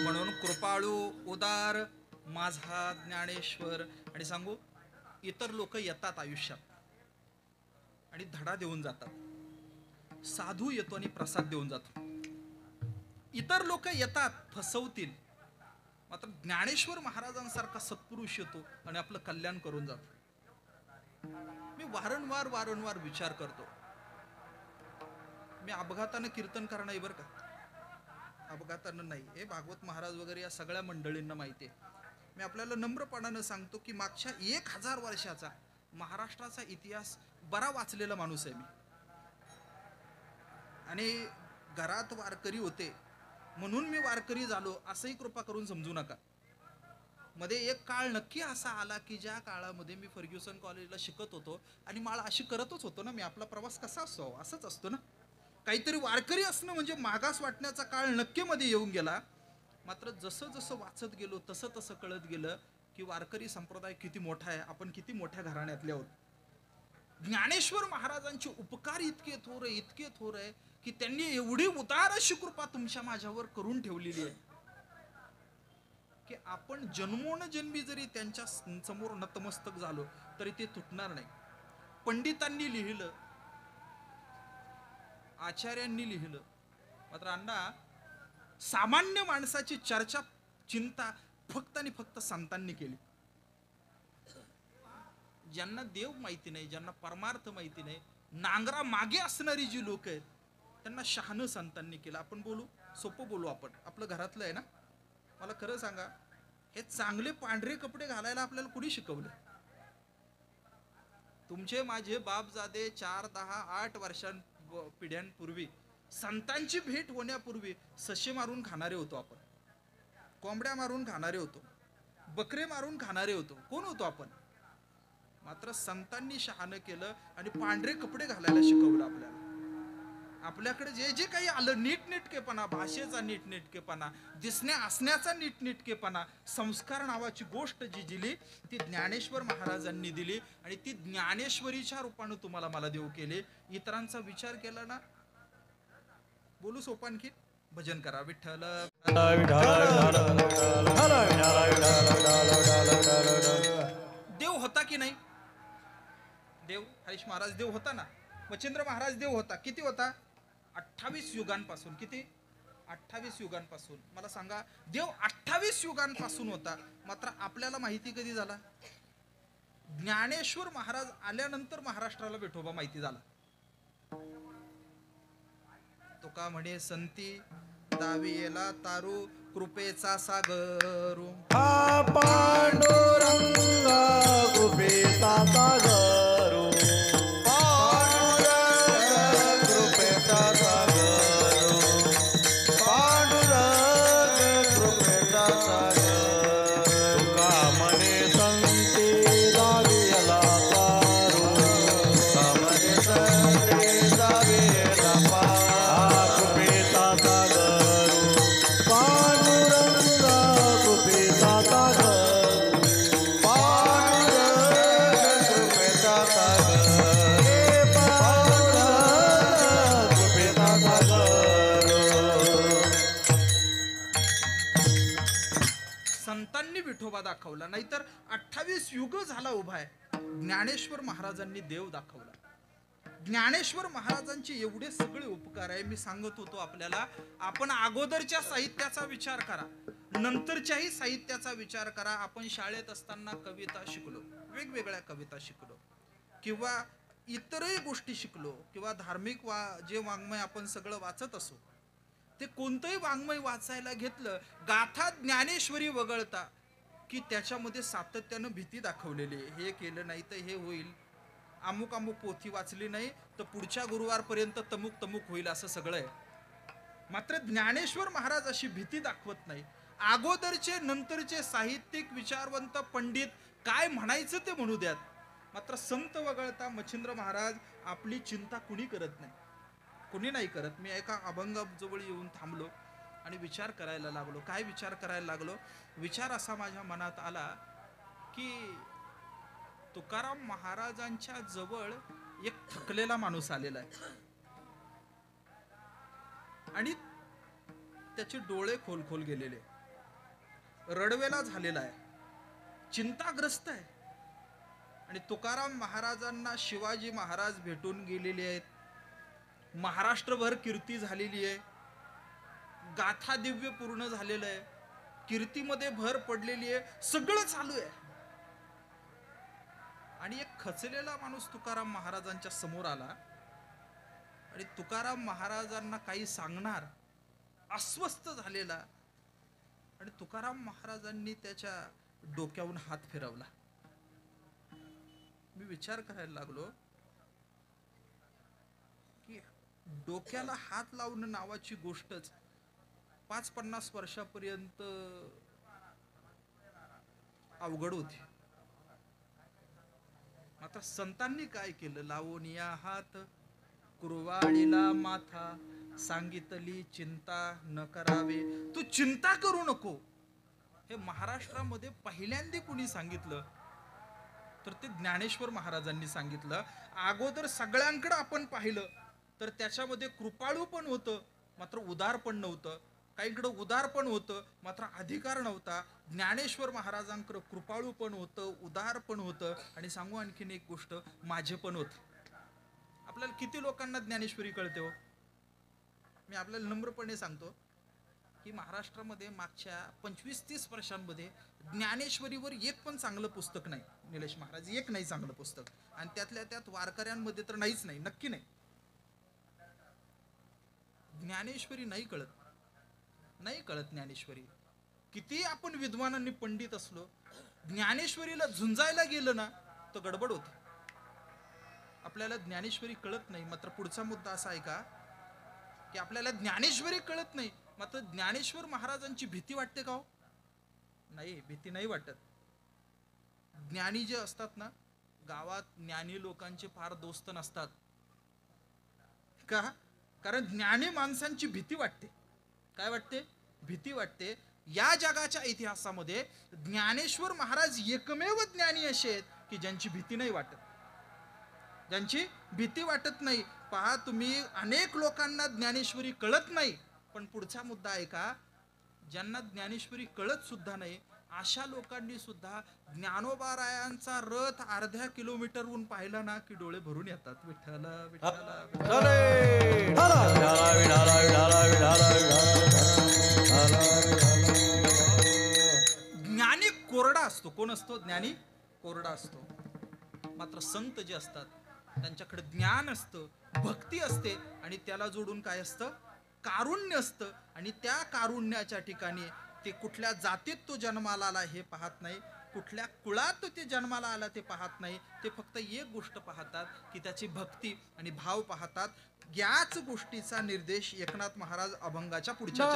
म्हणून कृपाळू उदार माझा ज्ञानेश्वर. आणि सांगू, इतर लोक येतात आयुष्यात आणि धडा देऊन जातात. साधू येतो आणि प्रसाद देऊन जातो. इतर लोक येतात फसवतील, मात्र ज्ञानेश्वर महाराजांसारखा सत्पुरुष येतो आणि आपलं कल्याण करून जातो. मी वारंवार विचार करतो. मी अपघातानं कीर्तनकार नाही बरं का, अपघातानं नाही. हे भागवत महाराज वगैरे या सगळ्या मंडळींना माहिती आहे. मी आपल्याला नम्रपणानं सांगतो की मागच्या 1000 वर्षाचा महाराष्ट्राचा इतिहास बरा वाचलेला माणूस आहे मी. आणि घरात वारकरी होते म्हणून मी वारकरी झालो असंही कृपा करून समजू नका. मध्ये एक काळ नक्की असा आला की ज्या काळामध्ये मी फर्ग्युसन कॉलेजला शिकत होतो आणि मला अशी करतच होतो ना मी. आपला प्रवास कसा असतो, असंच असतो ना. काहीतरी वारकरी असणं म्हणजे मागास वाटण्याचा काळ नक्की मध्ये येऊन गेला. मात्र जसं जसं वाचत गेलो तसं तसं कळत गेलं की वारकरी संप्रदाय किती मोठा आहे, आपण किती मोठ्या घराण्यातले आहोत. ज्ञानेश्वर महाराजांचे उपकार इतके थोर आहे की त्यांनी एवढी उदार अशी कृपा तुमच्या माझ्यावर करून ठेवलेली आहे की आपण जन्मोनजन्मी जरी त्यांच्या समोर नतमस्तक झालो तरी ते तुटणार नाही. पंडितांनी लिहिलं आचार्यांनी लिहिलं. मात्र अण्णा, सामान्य माणसाची चर्चा, चिंता फक्त आणि फक्त संतांनी केली. ज्यांना देव माहिती नाही, ज्यांना परमार्थ माहिती नाही, नांगरा मागे असणारी जी लोक आहेत, त्यांना शहाणं संतांनी केलं. आपण बोलू, सोपं बोलू, आपण आपलं घरातलं आहे ना. मला खरं सांगा, हे चांगले पांढरे कपडे घालायला आपल्याला कुणी शिकवलं? तुमचे माझे बापजादे 4, 10, 8 पिढ्यांपूर्वी, संतांची भेट होण्यापूर्वी सशे मारून खाणारे होतो आपण, कोंबड्या मारून खाणारे होतो, बकरे मारून खाणारे होतो. कोण होतो आपण? मात्र संतांनी शहाणं केलं आणि पांढरे कपडे घालायला शिकवलं आपल्याला. आपल्याकडे जे जे काही आलं, नीटनेटकेपणा, भाषेचा नीटनेटकेपणा, दिसण्या असण्याचा नीटनेटकेपणा, संस्कार नावाची गोष्ट जी दिली ती ज्ञानेश्वर महाराजांनी दिली. आणि ती ज्ञानेश्वरीच्या रूपानं तुम्हाला मला देव केले. इतरांचा विचार केला ना. बोलू सोपं आणखी, भजन करा. विठ्ठल देव होता की नाही? देव, हरीश महाराज देव होता ना. मच्छिंद्र महाराज देव होता. किती होता? 28 युगांपासून. किती? 28 युगांपासून. मला सांगा, देव 28 युगांपासून होता. मात्र आपल्याला माहिती कधी झाला? ज्ञानेश्वर महाराज आल्यानंतर महाराष्ट्राला विठोबा माहिती झाला. तुका म्हणे संती दावियेला तारू, कृपेचा सागरू. हा पांडुरंग कृपेचा सागरू, पांडुरंग कृपेचा सागरू, पांडुरंग कृपेचा सागरू. तुका म्हणे संती दावियेला तारू, तुका म्हणे संती दावियेला तारू. कृपेचा सागरू, पांडुरंग कृपेचा सागरू, पांडुरंग कृपेचा सागरू, पांडुरंग कृपेचा सागरू. संतांनी विठोबा दाखवला, नाहीतर 28 युग झाला उभा आहे. ज्ञानेश्वर महाराजांनी देव दाखवला. ज्ञानेश्वर महाराजांचे एवढे सगळे उपकार आहे. मी सांगत होतो आपल्याला, आपण अगोदरच्या साहित्याचा विचार करा, नंतरच्याही साहित्याचा विचार करा. आपण शाळेत असताना कविता शिकलो, वेगवेगळ्या कविता शिकलो, किंवा इतरही गोष्टी शिकलो, किंवा धार्मिक जे वाङ्मय आपण सगळं वाचत असो, ते कोणतंही वाङ्मय वाचायला घेतलं, गाथा ज्ञानेश्वरी वगळता, की त्याच्यामध्ये सातत्यानं भीती दाखवलेली आहे. हे केलं नाही तर हे होईल, अमुक अमुक पोथी वाचली नाही तर पुढच्या गुरुवारपर्यंत तमुक तमुक होईल, असं सगळं आहे. मात्र ज्ञानेश्वर महाराज अशी भीती दाखवत नाही. अगोदरचे नंतरचे साहित्यिक विचारवंत पंडित काय म्हणायचं ते म्हणू द्यात, मात्र संत वगळता मच्छिंद्र महाराज आपली चिंता कुणी करत नाही, कुणी नाही करत. मी एका अभंगाजवळ येऊन थांबलो आणि विचार करायला लागलो. काय विचार करायला लागलो? विचार असा माझ्या मनात आला की तुकाराम महाराजांच्या जवळ एक थकलेला माणूस आलेला आहे आणि त्याचे डोळे खोल खोल गेलेले, रडवेला झालेला आहे, चिंताग्रस्त आहे. आणि तुकाराम महाराजांना शिवाजी महाराज भेटून गेलेले आहेत, महाराष्ट्रभर कीर्ती झालेली आहे, गाथा दिव्य पूर्ण झालेलं आहे, कीर्तीमध्ये भर पडलेली आहे, सगळं चालू आहे. आणि एक खचलेला माणूस तुकाराम महाराजांच्या समोर आला आणि तुकाराम महाराजांना काही सांगणार, अस्वस्थ झालेला. आणि तुकाराम महाराजांनी त्याच्या डोक्यावरून हात फिरवला. मी विचार करायला लागलो की डोक्याला हात लावणं नावाची गोष्टच 5-50 वर्षापर्यंत अवघड होती. आता संतांनी काय केलं? लावूनिया हात कुरवाडीला माथा, सांगितली चिंता न करावे. तू चिंता करू नको. हे महाराष्ट्रामध्ये पहिल्यांदा कुणी सांगितलं तर ते ज्ञानेश्वर महाराजांनी सांगितलं. अगोदर सगळ्यांकडे आपण पाहिलं तर त्याच्यामध्ये कृपाळू पण होतं, मात्र उदार पण नव्हतं. काहींकडे उदार पण होतं, मात्र अधिकार नव्हता. ज्ञानेश्वर महाराजांकडे कृपाळू पण होतं, उदार पण होतं, आणि सांगू आणखीन एक गोष्ट, माझे पण होतं. आपल्याला किती लोकांना ज्ञानेश्वरी कळते हो? मी आपल्याला नम्रपणे सांगतो की महाराष्ट्रामध्ये मागच्या 25-30 वर्षांमध्ये ज्ञानेश्वरीवर एक पण चांगलं पुस्तक नाही. निलेश महाराज, एक नाही चांगलं पुस्तक, आणि त्यातल्या त्यात वारकऱ्यांमध्ये तर नाहीच नाही, नक्की नाही. ज्ञानेश्वरी नाही कळत ज्ञानेश्वरी. किती आपण विद्वानांनी पंडित असलो, ज्ञानेश्वरीला झुंजायला गेलं ना तर गडबड होते. आपल्याला ज्ञानेश्वरी कळत नाही. मात्र पुढचा मुद्दा असा आहे का की आपल्याला ज्ञानेश्वरी कळत नाही, मात्र ज्ञानेश्वर महाराजांची भीती वाटते का हो? नाही, भीती नाही वाटत. ज्ञानी जे असतात ना, गावात ज्ञानी लोकांचे फार दोस्त नसतात. का? कारण ज्ञानी माणसांची भीती वाटते. काय वाटते? भीती वाटते. या जगाच्या इतिहासामध्ये ज्ञानेश्वर महाराज एकमेव ज्ञानी असे आहेत की ज्यांची भीती नाही वाटत, ज्यांची भीती वाटत नाही. पहा तुम्ही, अनेक लोकांना ज्ञानेश्वरी कळत नाही. पण पुढचा मुद्दा आहे का, ज्यांना ज्ञानेश्वरी कळत सुद्धा नाही अशा लोकांनी सुद्धा ज्ञानोबारायांचा रथ अर्ध्या किलोमीटरहून पाहिला ना की डोळे भरून येतात. विठ्ठल विठ्ठल. ज्ञानी कोरडा असतो. कोण असतो? ज्ञानी कोरडा असतो. मात्र संत जे असतात त्यांच्याकडे ज्ञान असतं, भक्ती असते, आणि त्याला जोडून काय असतं? कारुण्य असतं. आणि त्या कारुण्याच्या ठिकाणी ते कुठल्या जातीत तो जन्माला आला हे पाहत नाही, कुठल्या कुळात ते जन्माला आला ते पाहत नाही. ते फक्त एक गोष्ट पाहतात की त्याची भक्ती आणि भाव पाहतात. याच गोष्टीचा निर्देश एकनाथ महाराज अभंगाच्या पुढच्या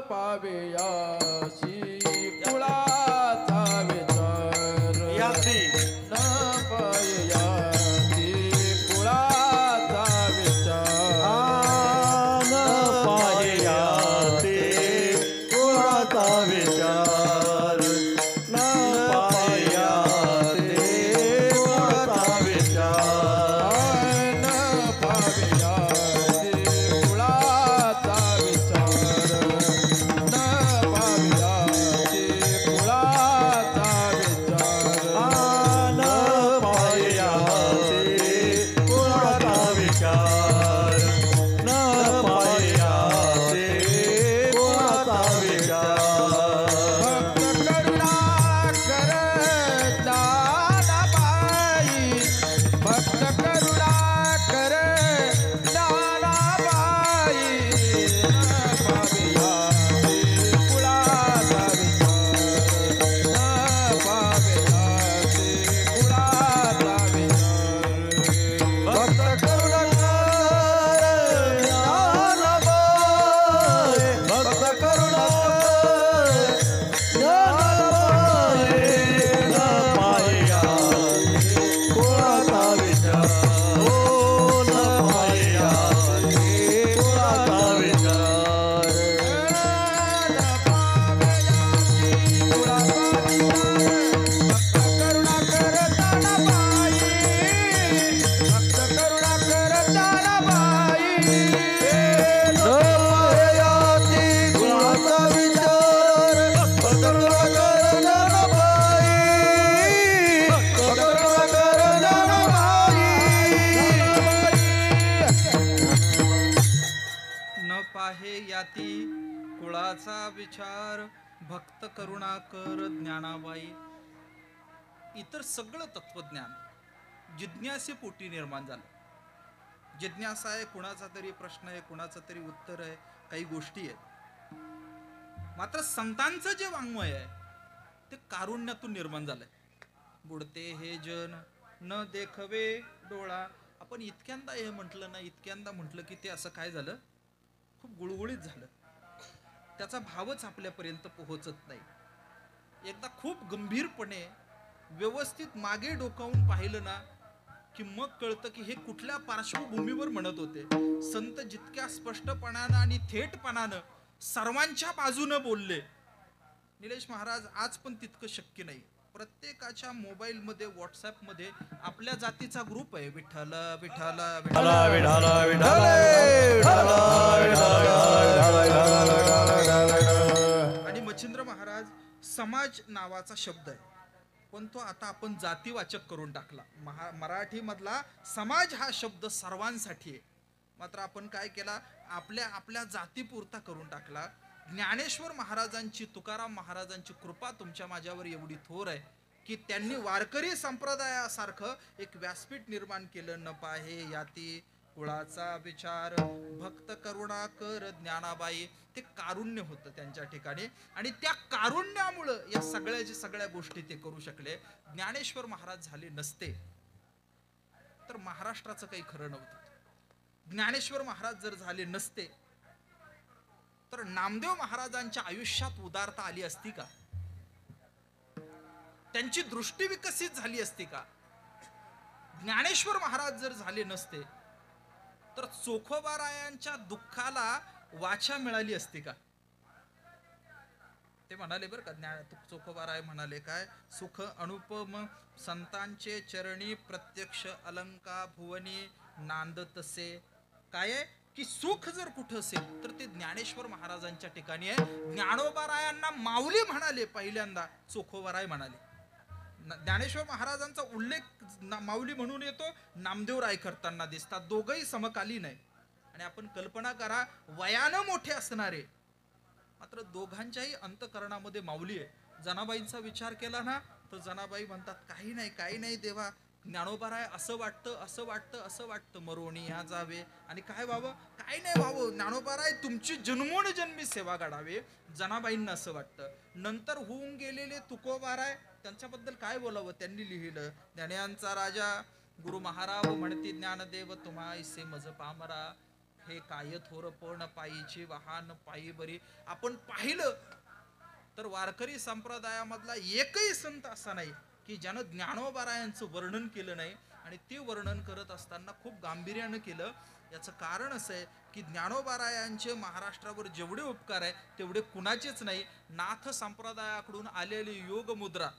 पावेयासी कुळाचा विचार यासी न पावेयासी कुळाचा विचार न पायाते कुळाचा विचार न पायाते कुळाचा विचार न पावेयासी कुळाचा विचार न पावेयासी कुळाचा विचार न पायाते कुळाचा विचार न पायाते कुळाचा विचार भक्त करुणाकर दानाबाई भक्त करुणाकर दानाबाई न पावेयासी कुळाचा विचार न पावेयासी कुळाचा विचार भक्त करुणाकर ज्ञानबाई भक्त करुणाकर ज्ञानबाई न पायाते कुळाचा विचार हो न पायाते कुळाचा विचार न पायाते कुळाचा विचार भक्त करुणाकर ज्ञानबाई भक्त करुणाकर ज्ञानबाई न पाहे याती कुळाचा विचार भक्त करुणाकर ज्ञानाबाई. इतर सगळं तत्वज्ञान जिज्ञासेपोटी निर्माण झालं. जिज्ञासा आहे, कुणाचा तरी प्रश्न आहे, कुणाचं तरी उत्तर आहे, काही गोष्टी आहेत. मात्र संतांचं जे वाङ्मय आहे ते कारुण्यातून निर्माण झालंय. बुडते हे जन न देखवे डोळा. आपण इतक्यांदा हे म्हटलं ना, इतक्यांदा म्हटलं की ते असं काय झालं, खूप गुळगुळीत झालं. त्याचा भावच आपल्यापर्यंत पोहोचत नाही. एकदा खूप गंभीरपणे व्यवस्थित मागे डोकावून पाहिलं ना की मग कळतं की हे कुठल्या पार्श्वभूमीवर म्हणत होते. संत जितक्या स्पष्टपणानं आणि थेटपणानं सर्वांच्या बाजूनं बोलले. निलेश महाराज, आज पण तितकं शक्य नाही. प्रत्येकाच्या मोबाईल मध्ये, व्हॉट्सअप मध्ये आपल्या जातीचा ग्रुप आहे. विठ्ठल विठ्ठल विठ्ठल. आणि मच्छिंद्र महाराज, समाज नावाचा शब्द आहे, पण तो आता आपण जातीवाचक करून टाकला. मराठी मधला समाज हा शब्द सर्वांसाठी आहे. मात्र आपण काय केला, आपल्या जातीपुरता करून टाकला. ज्ञानेश्वर महाराजांची, तुकाराम महाराजांची कृपा तुमच्या माझ्यावर एवढी थोर आहे की त्यांनी वारकरी संप्रदायासारखं एक व्यासपीठ निर्माण केलं. न पाहे याती कुळाचा विचार, भक्त करुणाकर ज्ञानाबाई. ते कारुण्य होतं त्यांच्या ठिकाणी आणि त्या कारुण्यामुळं या सगळ्या गोष्टी ते करू शकले. ज्ञानेश्वर महाराज झाले नसते तर महाराष्ट्राचं काही खरं नव्हतं. ज्ञानेश्वर महाराज जर झाले नसते तर नामदेव महाराजांच्या आयुष्यात उदारता आली असती का? त्यांची दृष्टी विकसित झाली असती का? ज्ञानेश्वर महाराज जर झाले नसते तर चोखोबारायांच्या दुःखाला वाचा मिळाली असती का? ते म्हणाले बरं का, चोखोबाराय म्हणाले काय, सुख अनुपम संतांचे चरणी प्रत्यक्ष अलंका भुवनी नांदतसे. काय आहे की सुख जर कुठं असेल तर ते ज्ञानेश्वर महाराजांच्या ठिकाणी आहे. ज्ञानोबारायांना माऊली म्हणाले पहिल्यांदा, चोखोबाराय म्हणाले. ज्ञानेश्वर महाराजांचा उल्लेख माऊली म्हणून येतो, नामदेव राय करताना दिसतात. दोघंही समकालीन आहे. आणि आपण कल्पना करा, वयानं मोठे असणारे मात्र दोघांच्याही अंतकरणामध्ये माऊली आहे. जनाबाईंचा विचार केला ना तर जनाबाई म्हणतात, काही नाही देवा, ज्ञानोबाराय असं वाटतं मरोणी ह्या जावे आणि काय व्हावं, काही नाही व्हावं, ज्ञानोबाराय तुमची जन्मोनजन्मी सेवा घडावे. जनाबाईंना असं वाटतं. नंतर होऊन गेलेले तुकोबाराय, त्यांच्याबद्दल काय बोलावं, त्यांनी लिहिलं, ज्ञान्यांचा राजा गुरु महाराव म्हणती ज्ञानदेव तुम्हाईसे मज पामरा, हे काय थोरपण पायीची वाहन पायी बरी. आपण पाहिलं तर वारकरी संप्रदायामधला एकही संत असा नाही की ज्यानं ज्ञानोबारायांचं वर्णन केलं नाही. आणि ते वर्णन करत असताना खूप गांभीर्यानं केलं. याचं कारण असं आहे की ज्ञानोबारायांचे महाराष्ट्रावर जेवढे उपकार आहे तेवढे कुणाचेच नाही. नाथ संप्रदायाकडून आलेली योग मुद्रा,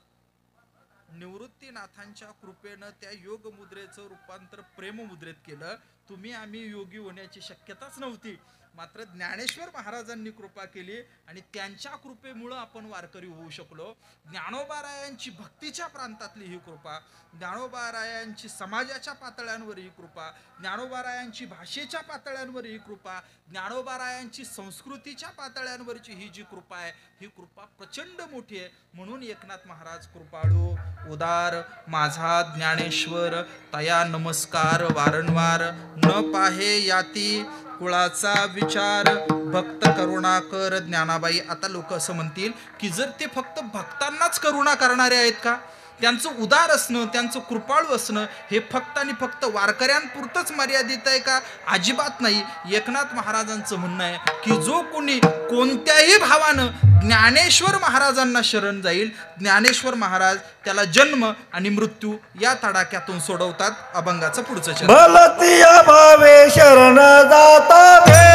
निवृत्तीनाथांच्या कृपेनं त्या योग मुद्रेचं रूपांतर प्रेम मुद्रेत केलं. तुम्ही आम्ही योगी होण्याची शक्यताच नव्हती, मात्र ज्ञानेश्वर महाराजांनी कृपा केली आणि त्यांच्या कृपेमुळं आपण वारकरी होऊ शकलो. ज्ञानोबारायांची भक्तीच्या प्रांतातली ही कृपा, ज्ञानोबारायांची समाजाच्या पातळ्यांवर ही कृपा, ज्ञानोबारायांची भाषेच्या पातळ्यांवर ही कृपा, ज्ञानोबारायांची संस्कृतीच्या पातळ्यांवरची ही जी कृपा आहे, ही कृपा प्रचंड मोठी आहे. म्हणून एकनाथ महाराज कृपाळू उदार माझा ज्ञानेश्वर, तया नमस्कार वारंवार. न पाहे याती कुळाचा विचार, भक्त करुणाकर ज्ञानाबाई. आता लोक असं म्हणतील की जर ते फक्त भक्तांनाच करुणा करणारे आहेत का, त्यांचं उदार असणं, त्यांचं कृपाळू असणं हे फक्त आणि फक्त वारकऱ्यांपुरतंच मर्यादित आहे का? अजिबात नाही. एकनाथ महाराजांचं म्हणणं आहे की जो कोणी कोणत्याही भावानं ज्ञानेश्वर महाराजांना शरण जाईल, ज्ञानेश्वर महाराज त्याला जन्म आणि मृत्यू या तडाख्यातून सोडवतात. अभंगाचं पुढचं चरण. भलतिया भावे शरण जाता भे,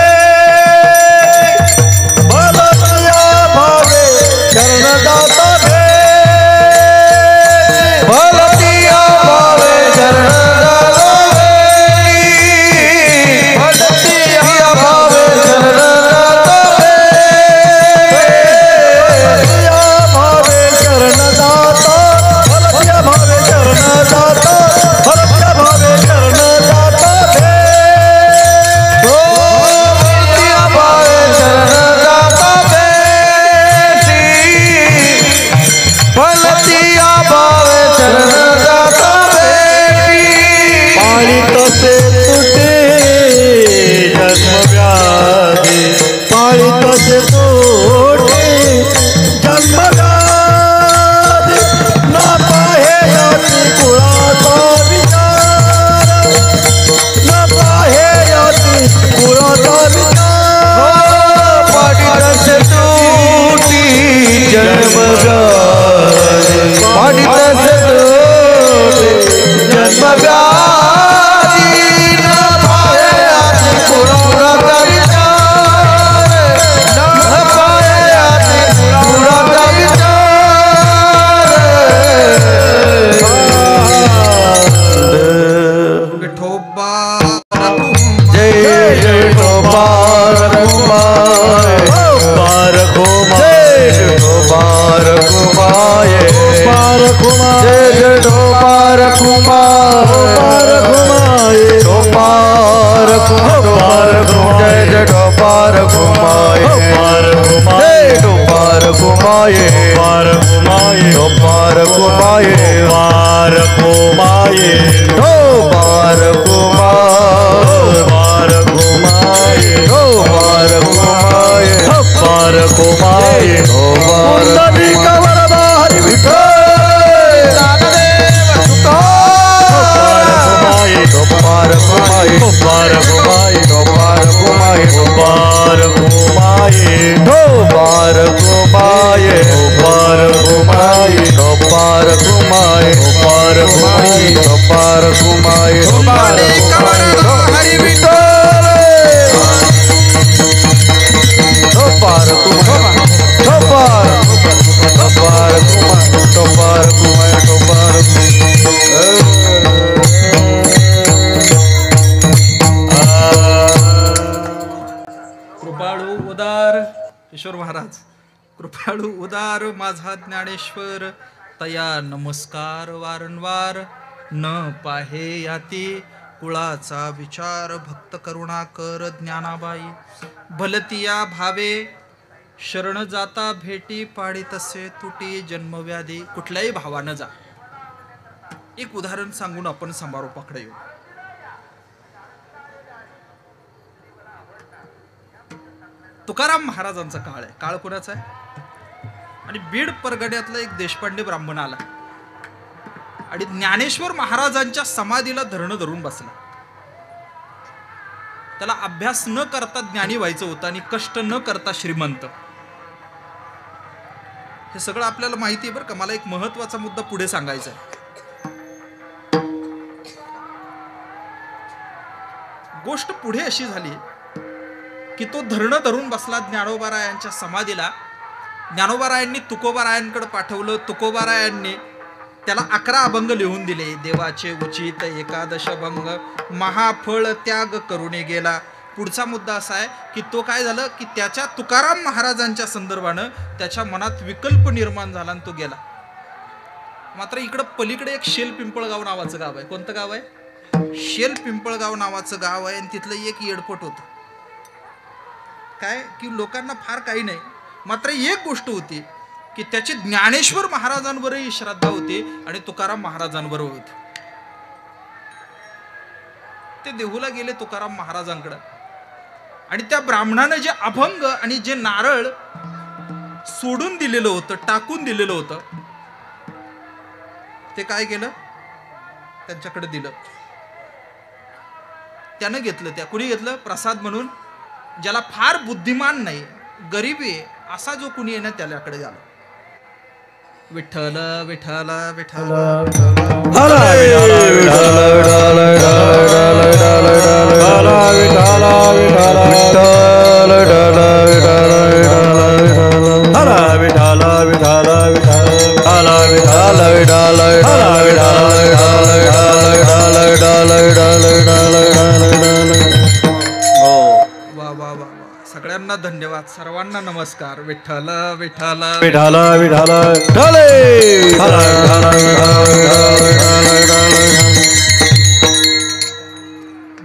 भलतिया भावे शरण जाता भे, भलतिया भावे शरण जाता भे, भलतिया भावे शरण जाता भे, भलतिया भावे शरण जाता, भलतिया भावे शरण जाता, भलतिया भावे शरण जाता भे, भलतिया भावे शरण जाता भे, भलतिया भावे शरण जाता भे. पाणी तसे तुटे जन्म व्याधी, पाणी तसे तुटे जन्म व्याधी. ना पाहे याती कुळाचा विचार, ना पाहे याती कुळाचा विचार. पाणी तसे तुटी जन्म व्याधी, पाणी तसे तुटी जन्म व्याधी. ना पाहे याती कुळाचा विचार, ना पाहे याती कुळाचा विचार. विठोबा जय जय विठोबा रघुमा, रघुमा जय विठोबा रघुमा, रघुमा जय विठोबा रघुमा. पार कुमाये हो पार कुमाये पार कुमाये हो पार कुमाये पार कुमाये हो पार कुमाये हो पार कुमाये हो पार वरदा हरी विठ्ठल दानदेव तुका पार कुमाये हो पार कुमाये हो पार कुमाये हो पार कुमाये हो पार कुमाये हो पार कुमाये हो पार कुमाये हो पार कुमाये हो पार कुमाये हो पार कुमाये हरि विठ्ठल हो पार कुमाये हो पार कुमाये हो पार कुमाये हो पार कृपाळू उदार किशोर महाराज कृपाळू उदार माझा ज्ञानेश्वर तया नमस्कार वारंवार न पाहे याती कुळाचा विचार भक्त करुणाकर ज्ञानाबाई भलतिया भावे शरण जाता भेटी पाडी तसे तुटी जन्मव्याधी कुठल्याही भावानं जा. एक उदाहरण सांगून आपण समारोपाकडे येऊ. तुकाराम महाराजांचा काळ आहे. काळ कोणाचा आहे? आणि बीड परगड्यातला एक देशपांडे ब्राह्मण आला आणि ज्ञानेश्वर महाराजांच्या समाधीला धरणं धरून बसला. त्याला अभ्यास न करता ज्ञानी व्हायचं होतं आणि कष्ट न करता श्रीमंत. हे सगळं आपल्याला माहिती आहे बरं का. मला एक महत्वाचा मुद्दा पुढे सांगायचा आहे. गोष्ट पुढे अशी झाली की तो धरणं धरून बसला ज्ञानोबारायांच्या समाधीला. ज्ञानोबारायांनी तुकोबारायांकडे पाठवलं. तुकोबारायांनी त्याला 11 अभंग लिहून दिले. देवाचे उचित एकादश अभंग महाफळ त्याग करूने गेला. पुढचा मुद्दा असा आहे की तो काय झालं की त्याच्या तुकाराम महाराजांच्या संदर्भानं त्याच्या मनात विकल्प निर्माण झाला आणि तो गेला. मात्र इकडं पलीकडे एक शेल पिंपळगाव नावाचं गाव आहे. कोणतं गाव आहे? शेल पिंपळगाव नावाचं गाव आहे. आणि तिथलं एक येडपट होतं काय की लोकांना फार काही नाही, मात्र एक गोष्ट होती की त्याची ज्ञानेश्वर महाराजांवरही श्रद्धा होती आणि तुकाराम महाराजांवर होती. ते देहूला गेले तुकाराम महाराजांकडे आणि त्या ब्राह्मणानं जे अभंग आणि जे नारळ सोडून दिलेलं होतं, टाकून दिलेलं होतं, ते काय केलं? त्यांच्याकडे दिलं. त्यानं घेतलं. त्या कुणी घेतलं? प्रसाद म्हणून. ज्याला फार बुद्धिमान नाही, गरीबी असा जो कुणी आहे ना त्याच्याकडे झाला. विठ्ठल विठ्ठल विठ्ठल सगळ्यांना धन्यवाद. सर्वांना नमस्कार. विठ्ठल विठ्ठल विठ्ठल विठ्ठल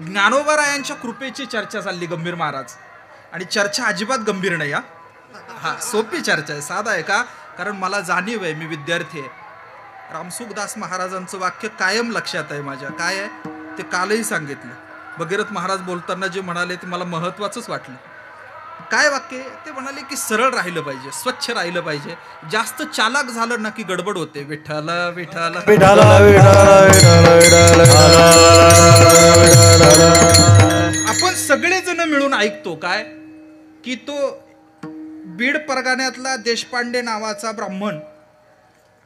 ज्ञानोबारायांच्या कृपेची चर्चा चालली गंभीर महाराज. आणि चर्चा अजिबात गंभीर नाही. हा सोपी चर्चा आहे, साधा आहे. का? कारण मला जाणीव आहे, मी विद्यार्थी आहे. रामसुखदास महाराजांचं वाक्य कायम लक्षात आहे माझ्या. काय आहे ते कालही सांगितलं. भगीरथ महाराज बोलताना जे म्हणाले ते मला महत्वाचंच वाटलं. काय वाक्य? ते म्हणाले की सरळ राहिलं पाहिजे, स्वच्छ राहिलं पाहिजे. जास्त चालाक झालं ना की गडबड होते. विठ्ठल विठ्ठल विठ्ठल आपण सगळेजण मिळून ऐकतो काय की तो बीड परगण्यातला देशपांडे नावाचा ब्राह्मण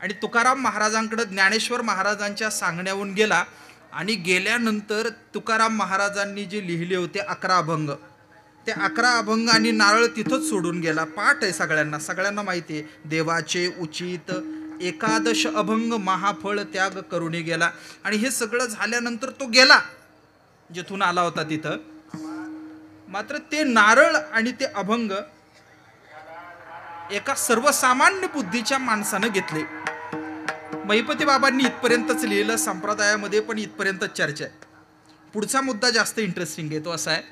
आणि तुकाराम महाराजांकडे ज्ञानेश्वर महाराजांच्या सांगण्याहून गेला. आणि गेल्यानंतर तुकाराम महाराजांनी जे लिहिले होते 11 अभंग, ते 11 अभंग आणि नारळ तिथंच सोडून गेला. पाठ आहे सगळ्यांना माहिती आहे. देवाचे उचित एकादश अभंग महाफळ त्याग करूने गेला. आणि हे सगळं झाल्यानंतर तो गेला जिथून आला होता तिथं. मात्र ते नारळ आणि ते अभंग एका सर्वसामान्य बुद्धीच्या माणसानं घेतले. महिपती बाबांनी इथपर्यंतच लिहिलं. संप्रदायामध्ये पण इथपर्यंतच चर्चा आहे. पुढचा मुद्दा जास्त इंटरेस्टिंग आहे. तो असा आहे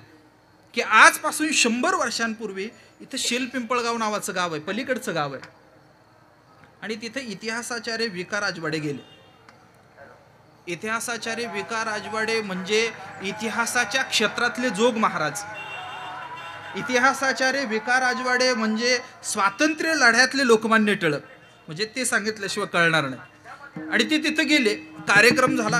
की आजपासून 100 वर्षांपूर्वी इथं शेल पिंपळगाव नावाचं गाव आहे, पलीकडचं गाव आहे. आणि तिथे इतिहासाचार्य विका राजवाडे गेले. इतिहासाचार्य विका राजवाडे म्हणजे इतिहासाच्या क्षेत्रातले जोग महाराज. इतिहासाचार्य विका राजवाडे म्हणजे स्वातंत्र्य लढ्यातले लोकमान्य टिळक. म्हणजे ते सांगितल्याशिवाय कळणार नाही. आणि ते तिथं गेले. कार्यक्रम झाला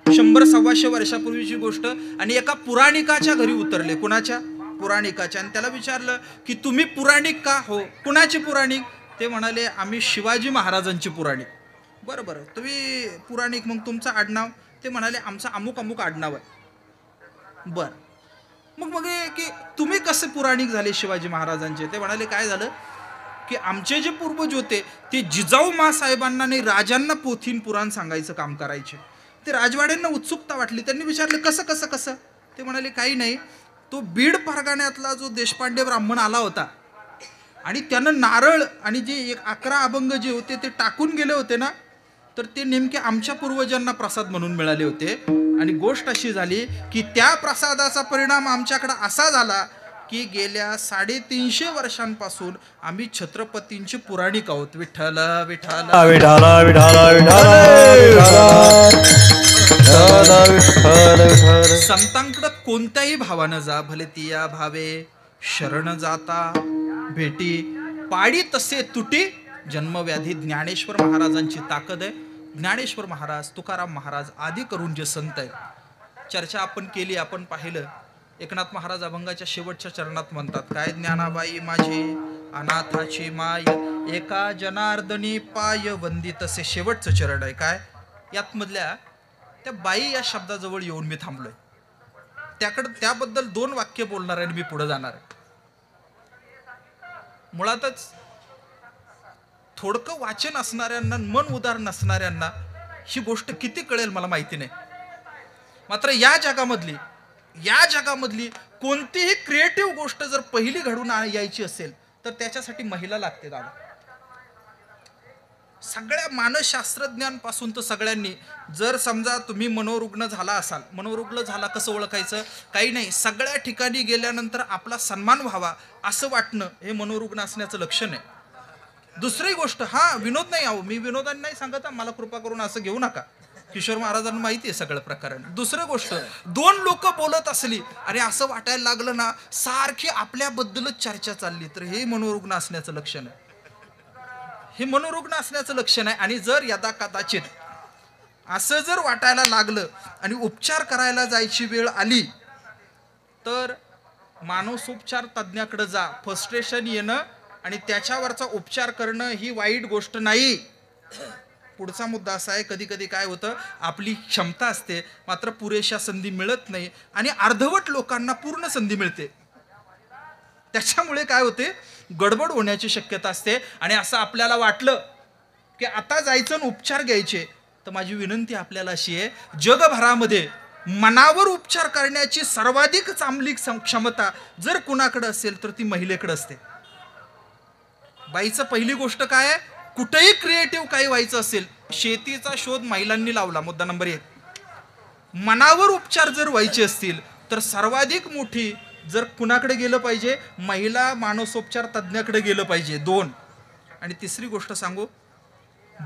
100-125 वर्षापूर्वीची गोष्ट. आणि एका पुराणिकाच्या घरी उतरले. कुणाच्या? पुराणिकाच्या. आणि त्याला विचारलं की तुम्ही पुराणिक का? हो. कुणाचे पुराणिक? ते म्हणाले आम्ही शिवाजी महाराजांचे पुराणिक. बरं बरं, तुम्ही पुराणिक, मग तुमचं आडनाव? ते म्हणाले आमचं अमुक अमुक आडनाव आहे. बर, मग मग की तुम्ही कसे पुराणिक झाले शिवाजी महाराजांचे? ते म्हणाले काय झालं की आमचे जे पूर्वज होते ते जिजाऊ मासाहेबांना आणि राजांना पोथीन पुराण सांगायचं काम करायचे. ते राजवाड्यांना उत्सुकता वाटली. त्यांनी विचारलं कसं कसं कसं? ते म्हणाले काही नाही, तो बीड परगण्यातला जो देशपांडे ब्राह्मण आला होता आणि त्यानं नारळ आणि जे 11 अभंग जे होते ते टाकून गेले होते ना, तर ते नेमके आमच्या पूर्वजांना प्रसाद म्हणून मिळाले होते. आणि गोष्ट अशी झाली की त्या प्रसादाचा परिणाम आमच्याकडे असा झाला की गेल्या 350 वर्षांपासून आम्ही छत्रपतींचे पुराणिक आहोत. विठ्ठल विठ्ठल विठाला विठाला विठाला. संतांकडे कोणत्याही भावानं जा, भले ती या भावे शरण जाता भेटी पाडी तसे तुटी जन्मव्याधी. ज्ञानेश्वर महाराजांची ताकद आहे. ज्ञानेश्वर महाराज, तुकाराम महाराज आदी करून जे संत आहेत. चर्चा आपण केली, आपण पाहिलं. एकनाथ महाराज अभंगाच्या शेवटच्या चरणात म्हणतात काय? ज्ञानाबाई माझी अनाथाची माय, एका जनार्दनी पाय वंदित. असे शेवटचं चरण आहे. काय यात मधल्या त्या बाई या शब्दाजवळ येऊन मी थांबलोय. त्याबद्दल 2 वाक्य बोलणार आहे आणि मी पुढे जाणार आहे. मुळातच थोडकं वाचन असणाऱ्यांना, मन उदार नसणाऱ्यांना ही गोष्ट किती कळेल मला माहिती नाही. मात्र या जगामधली कोणतीही क्रिएटिव्ह गोष्ट जर पहिली घडून यायची असेल तर त्याच्यासाठी महिला लागते दादा. सगळ्या मानसशास्त्रज्ञांपासून तर सगळ्यांनी, जर समजा तुम्ही मनोरुग्ण झाला असाल, मनोरुग्ण झाला कसं ओळखायचं? काही नाही, सगळ्या ठिकाणी गेल्यानंतर आपला सन्मान व्हावा असं वाटणं हे मनोरुग्ण असण्याचं लक्षण आहे. दुसरी गोष्ट, हा विनोद नाही, आहो मी विनोदाने नाही सांगत, मला कृपा करून असं घेऊ नका. किशोर महाराजांना माहिती आहे सगळं प्रकरण. दुसरी गोष्ट, 2 लोक बोलत असली आणि असं वाटायला लागलं ना सारखी आपल्याबद्दलच चर्चा चालली, तर हे मनोरुग्ण असण्याचं लक्षण आहे. हे मनोरुग्ण असण्याचं लक्षण आहे. आणि जर यदा कदाचित असं जर वाटायला लागलं आणि उपचार करायला जायची वेळ आली तर मानसोपचार तज्ज्ञाकडे जा. फ्रस्ट्रेशन येणं आणि त्याच्यावरचा उपचार करणं ही वाईट गोष्ट नाही. पुढचा मुद्दा असा आहे, कधी कधी काय होतं, आपली क्षमता असते मात्र पुरेशा संधी मिळत नाही आणि अर्धवट लोकांना पूर्ण संधी मिळते. त्याच्यामुळे काय होते, गडबड होण्याची शक्यता असते. आणि असं आपल्याला वाटलं की आता जायचं आणि उपचार घ्यायचे, तर माझी विनंती आपल्याला अशी आहे, जगभरामध्ये मनावर उपचार करण्याची सर्वाधिक चांगली क्षमता जर कुणाकडे असेल तर ती महिलेकडे असते. बाईचं पहिली गोष्ट काय आहे, कुठेही क्रिएटिव्ह काही व्हायचं असेल, शेतीचा शोध महिलांनी लावला, मुद्दा नंबर 1. मनावर उपचार जर व्हायचे असतील तर सर्वाधिक मोठी जर कुणाकडे गेलं पाहिजे, महिला मानसोपचार तज्ज्ञाकडे गेलं पाहिजे. 2. आणि तिसरी गोष्ट सांगू,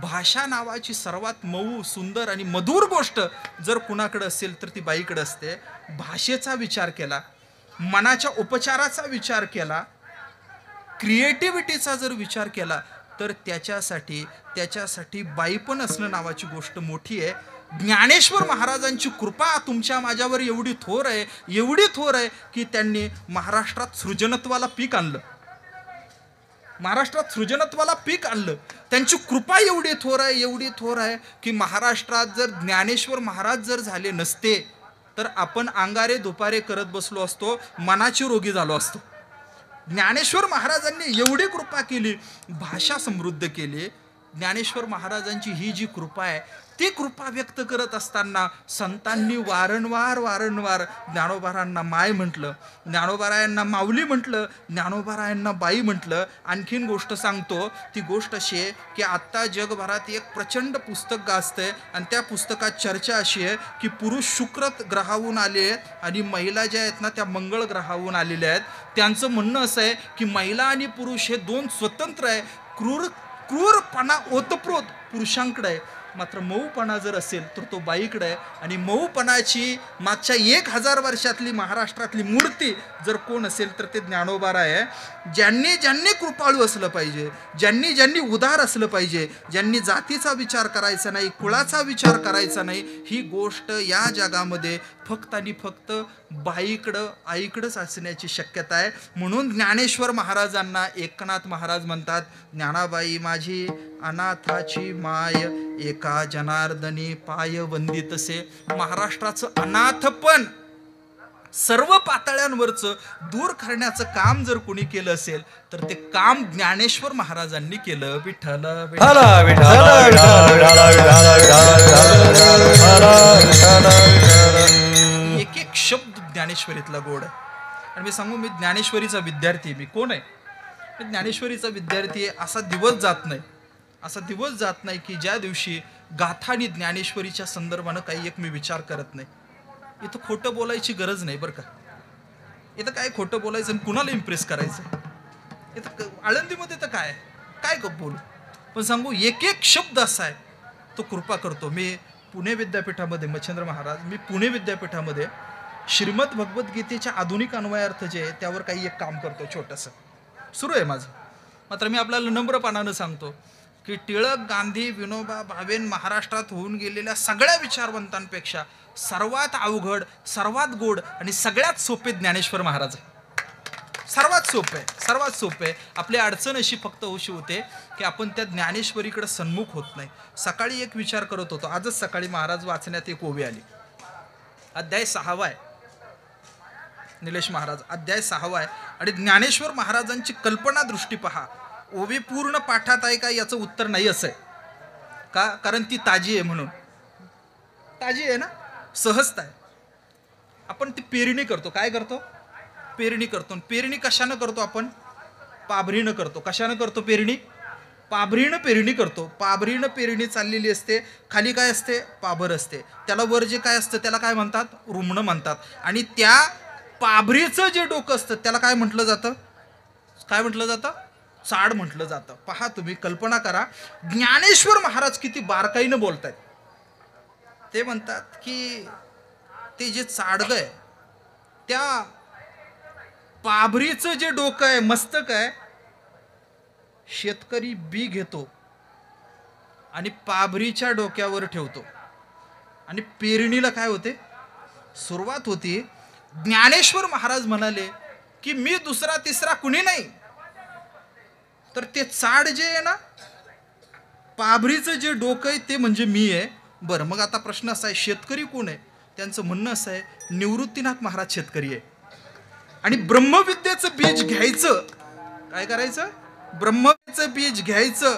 भाषा नावाची सर्वात मऊ, सुंदर आणि मधुर गोष्ट जर कुणाकडे असेल तर ती बाईकडे असते. भाषेचा विचार केला, मनाच्या उपचाराचा विचार केला, क्रिएटिव्हिटीचा जर विचार केला तर त्याच्यासाठी बाई पण असणं नावाची गोष्ट मोठी आहे. ज्ञानेश्वर महाराजांची कृपा तुमच्या माझ्यावर एवढी थोर आहे की त्यांनी महाराष्ट्रात सृजनत्वाला पीक आणलं. त्यांची कृपा एवढी थोर आहे की महाराष्ट्रात जर ज्ञानेश्वर महाराज जर झाले नसते तर आपण अंगारे दुपारे करत बसलो असतो, मनाची रोगी झालो असतो. ज्ञानेश्वर महाराजांनी एवढी कृपा केली, भाषा समृद्ध केली. ज्ञानेश्वर महाराजांची ही जी कृपा आहे ती कृपा व्यक्त करत असताना संतांनी वारंवार ज्ञानोबारायांना माय म्हटलं, ज्ञानोबारायांना माऊली म्हटलं, ज्ञानोबारायांना बाई म्हटलं. आणखीन गोष्ट सांगतो, ती गोष्ट अशी आहे की आत्ता जगभरात एक प्रचंड पुस्तक गाजतंय आणि त्या पुस्तकात चर्चा अशी आहे की पुरुष शुक्र ग्रहाहून आले आहेत आणि महिला ज्या आहेत ना त्या मंगळ ग्रहाहून आलेल्या आहेत. त्यांचं म्हणणं असं आहे की महिला आणि पुरुष हे 2 स्वतंत्र आहे. क्रूरपणा ओतप्रोत पुरुषांकडे आहे, मात्र मऊपणा जर असेल तर तो बाईकडे आहे. आणि मऊपणाची मागच्या 1000 वर्षातली महाराष्ट्रातली मूर्ती जर कोण असेल तर ते ज्ञानोबा आहे. ज्यांनी ज्यांनी कृपाळू असलं पाहिजे, ज्यांनी ज्यांनी उदार असलं पाहिजे, ज्यांनी जातीचा विचार करायचा नाही, कुळाचा विचार करायचा नाही, ही गोष्ट या जगामध्ये फक्त आणि फक्त बाईकडं आईकडंच असण्याची शक्यता आहे. म्हणून ज्ञानेश्वर महाराजांना एकनाथ महाराज म्हणतात, ज्ञानाबाई माझी अनाथाची माय, एका जनार्दनी पाय वंदितसे. महाराष्ट्राचं अनाथपण सर्व पातळ्यांवरचं दूर करण्याचं काम जर कोणी केलं असेल तर ते काम ज्ञानेश्वर महाराजांनी केलं. विठ्ठल विठ्ठल विठ्ठल एक एक शब्द ज्ञानेश्वरीतला गोड आहे. आणि मी सांगू, मी ज्ञानेश्वरीचा विद्यार्थी. मी कोण आहे? मी ज्ञानेश्वरीचा विद्यार्थी आहे. असा दिवस जात नाही की ज्या दिवशी गाथा आणि ज्ञानेश्वरीच्या संदर्भानं काही एक मी विचार करत नाही. इथं खोटं बोलायची गरज नाही बरं का. इथं काय खोटं बोलायचं आणि कुणाला इम्प्रेस करायचं? इथं आळंदीमध्ये तर काय बोलू, पण सांगू एक एक शब्द असा आहे तो कृपा करतो. मी पुणे विद्यापीठामध्ये मच्छिंद्र महाराज, मी पुणे विद्यापीठामध्ये श्रीमद भगवद्गीतेच्या आधुनिक अन्वयार्थ जे आहे त्यावर काही एक काम करतो, छोटंसं सुरू आहे माझं. मात्र मी आपल्याला नम्रपणानं सांगतो की टिळक, गांधी, विनोबा भावे महाराष्ट्रात होऊन गेलेल्या सगळ्या विचारवंतांपेक्षा सर्वात अवघड, सर्वात गोड आणि सगळ्यात सोपे ज्ञानेश्वर महाराज आहे. सर्वात सोपे. आपली अडचण अशी फक्त अशी होते की आपण त्या ज्ञानेश्वरीकडे सन्मुख होत नाही. सकाळी एक विचार करत होतो, आजच सकाळी महाराज वाचण्यात एक ओवी आली. अध्याय 6 आहे, निलेश महाराज अध्याय 6 आहे. आणि ज्ञानेश्वर महाराजांची कल्पना दृष्टी पहा. ओवी पूर्ण पाठात आहे का याचं उत्तर नाही असं आहे का? कारण ती ताजी आहे म्हणून. ताजी आहे ना, सहजता आहे. आपण ती पेरणी करतो. काय करतो? पेरणी करतो. पेरणी कशानं करतो आपण? पाभरीनं करतो. कशानं करतो पेरणी? पाभरीनं पेरणी करतो. पाभरीनं पेरणी चाललेली असते, खाली काय असते? पाभर असते. त्याला वर जे काय असतं त्याला काय म्हणतात? रुमणं म्हणतात. आणि त्या पाभरीचं जे डोकं असतं त्याला काय म्हटलं जातं? चाड म्हटलं जातं. पहा, तुम्ही कल्पना करा, ज्ञानेश्वर महाराज किती बारकाईनं बोलतायत. ते म्हणतात की ते जे चाडगं आहे त्या पाभरीचं जे डोकं आहे, मस्तक आहे, शेतकरी बी घेतो आणि पाभरीच्या डोक्यावर ठेवतो आणि पेरणीला काय होते? सुरुवात होती. ज्ञानेश्वर महाराज म्हणाले की मी दुसरा तिसरा कुणी नाही, तर ते चाड जे आहे ना, पाभरीचं जे डोकं आहे ते म्हणजे मी आहे. बरं, मग आता प्रश्न असा आहे, शेतकरी कोण आहे? त्यांचं म्हणणं असं आहे, निवृत्तीनाथ महाराज शेतकरी आहे. आणि ब्रह्मविद्येचं बीज घ्यायचं, काय करायचं? ब्रह्मविद्येचं बीज घ्यायचं,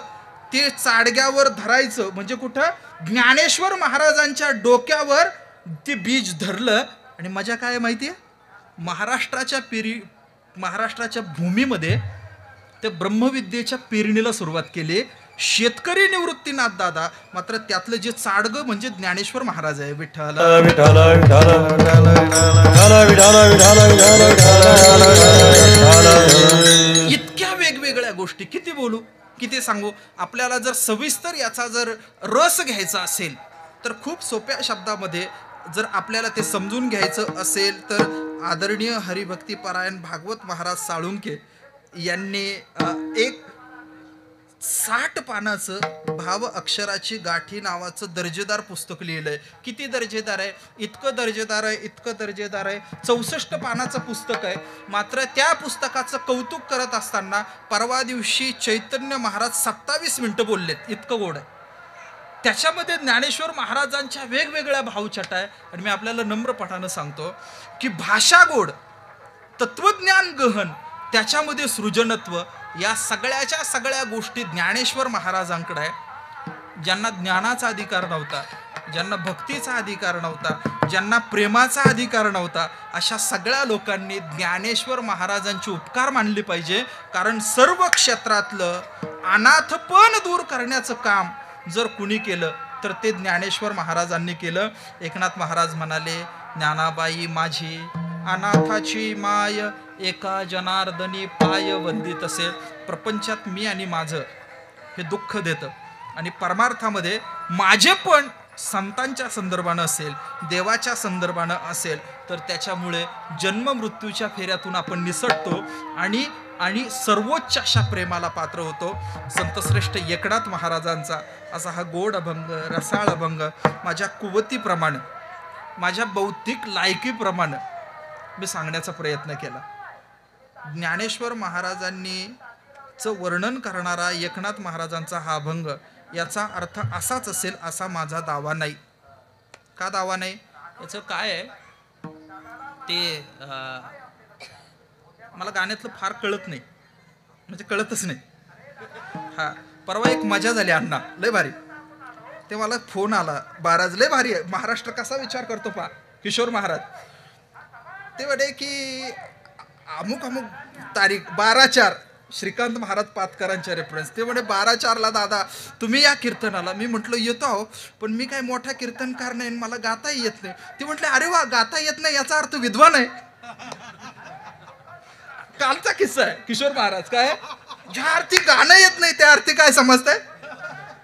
ते चाडग्यावर धरायचं. म्हणजे कुठं? ज्ञानेश्वर महाराजांच्या डोक्यावर ते बीज धरलं. आणि मजा काय माहिती आहे? महाराष्ट्राच्या भूमीमध्ये ते ब्रह्मविद्येच्या पेरणीला सुरुवात केली. शेतकरी निवृत्तीनाथ दादा, मात्र त्यातलं जे चाडगं म्हणजे ज्ञानेश्वर महाराज आहे. विठ्ठल इतक्या वेगवेगळ्या गोष्टी किती बोलू, किती सांगू. आपल्याला जर सविस्तर याचा जर रस घ्यायचा असेल तर खूप सोप्या शब्दामध्ये जर आपल्याला ते समजून घ्यायचं असेल तर आदरणीय हरिभक्तीपरायण भागवत महाराज साळुंके यांनी एक 60 पानाचं भाव अक्षराची गाठी नावाचं दर्जेदार पुस्तक लिहिलंय. किती दर्जेदार आहे? इतकं दर्जेदार आहे. 64 पानाचं पुस्तक आहे. मात्र त्या पुस्तकाचं कौतुक करत असताना परवा दिवशी चैतन्य महाराज 27 मिनिटं बोललेत. इतकं गोड आहे. त्याच्यामध्ये ज्ञानेश्वर महाराजांच्या वेगवेगळ्या भावछटा आहे. आणि मी आपल्याला नम्रपणानं सांगतो की भाषा गोड, तत्वज्ञान गहन, त्याच्यामध्ये सृजनत्व, या सगळ्या गोष्टी ज्ञानेश्वर महाराजांकडे आहे. ज्यांना ज्ञानाचा अधिकार नव्हता, ज्यांना भक्तीचा अधिकार नव्हता, ज्यांना प्रेमाचा अधिकार नव्हता, अशा सगळ्या लोकांनी ज्ञानेश्वर महाराजांचे उपकार मानले पाहिजे. कारण सर्व क्षेत्रातलं अनाथपण दूर करण्याचं काम जर कुणी केलं तर ते ज्ञानेश्वर महाराजांनी केलं. एकनाथ महाराज म्हणाले, ज्ञानाबाई माझी अनाथाची माय, एका जनार्दनी पाय वंदित असेल. प्रपंचात मी आणि माझं हे दुःख देतं. आणि परमार्थामध्ये माझे पण संतांच्या संदर्भानं असेल, देवाच्या संदर्भानं असेल, तर त्याच्यामुळे जन्म मृत्यूच्या फेऱ्यातून आपण निसटतो आणि आणि सर्वोच्च अशा प्रेमाला पात्र होतो. संतश्रेष्ठ एकनाथ महाराजांचा असा हा गोड अभंग, रसाळ अभंग माझ्या कुवतीप्रमाणे, माझ्या बौद्धिक लायकीप्रमाणे मी सांगण्याचा प्रयत्न केला. ज्ञानेश्वर महाराजांनीचं वर्णन करणारा एकनाथ महाराजांचा हा अभंग याचा अर्थ असाच असेल असा माझा दावा नाही. का दावा नाही? याचं काय आहे ते मला गाण्यातलं फार कळत नाही, म्हणजे कळतच नाही. हा परवा एक मजा झाली अण्णा, लय भारी. ते मला फोन आला, महाराज लय भारी आहे, महाराष्ट्र कसा विचार करतो पा किशोर महाराज. ते म्हणे की अमुक अमुक तारीख 12/4 श्रीकांत महाराज पातकरांच्या रेफरन्स. ते म्हणे 12/4ला दादा तुम्ही या कीर्तनाला. मी म्हटलं येतो आहो, पण मी काय मोठा कीर्तनकार नाही, मला गाताही येत नाही. ते म्हटले अरे वा, गाता येत नाही याचा अर्थ विद्वान आहे. कालचा किस्सा आहे किशोर महाराज. काय ज्या अर्थी गाणं येत नाही त्या अर्थी काय समजताय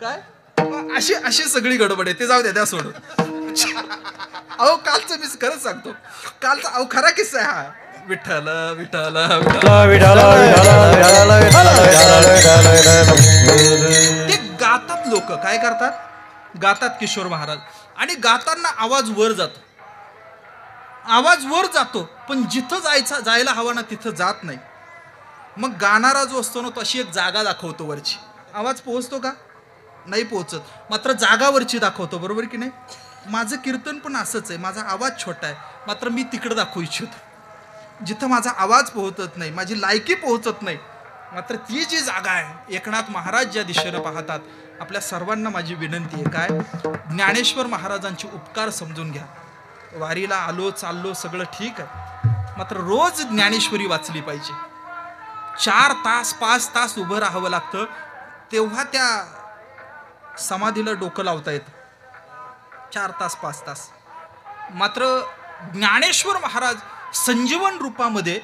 काय? अशी अशी सगळी गडबड आहे. ते जाऊ द्या, त्या सोडून. अहो कालचं मी खरंच सांगतो, कालचा अहो खरा किस्सा आहे हा. विठ्ठल विठ्ठल ते गातात, लोक काय करतात, गातात किशोर महाराज. आणि गाताना आवाज वर जातो, आवाज वर जातो, पण जिथं जायला हवा ना तिथं जात नाही. मग गाणारा जो असतो ना तो अशी एक जागा दाखवतो वरची. आवाज पोहोचतो का? नाही पोहोचत, मात्र जागावरची दाखवतो. बरोबर की नाही? माझं कीर्तन पण असंच आहे. माझा आवाज छोटा आहे, मात्र मी तिकडं दाखवू इच्छितो जिथं माझा आवाज पोहोचत नाही, माझी लायकी पोहोचत नाही. मात्र ती जी जागा आहे, एकनाथ महाराज ज्या दिशेनं पाहतात, आपल्या सर्वांना माझी विनंती आहे काय, ज्ञानेश्वर महाराजांचे उपकार समजून घ्या. वारीला आलो चाललो सगळं ठीक आहे, मात्र रोज ज्ञानेश्वरी वाचली पाहिजे. 4 तास 5 तास उभं राहावं लागतं, तेव्हा त्या समाधीला डोकं लावता येतं. 4 तास 5 तास. मात्र ज्ञानेश्वर महाराज संजीवन रूपामध्ये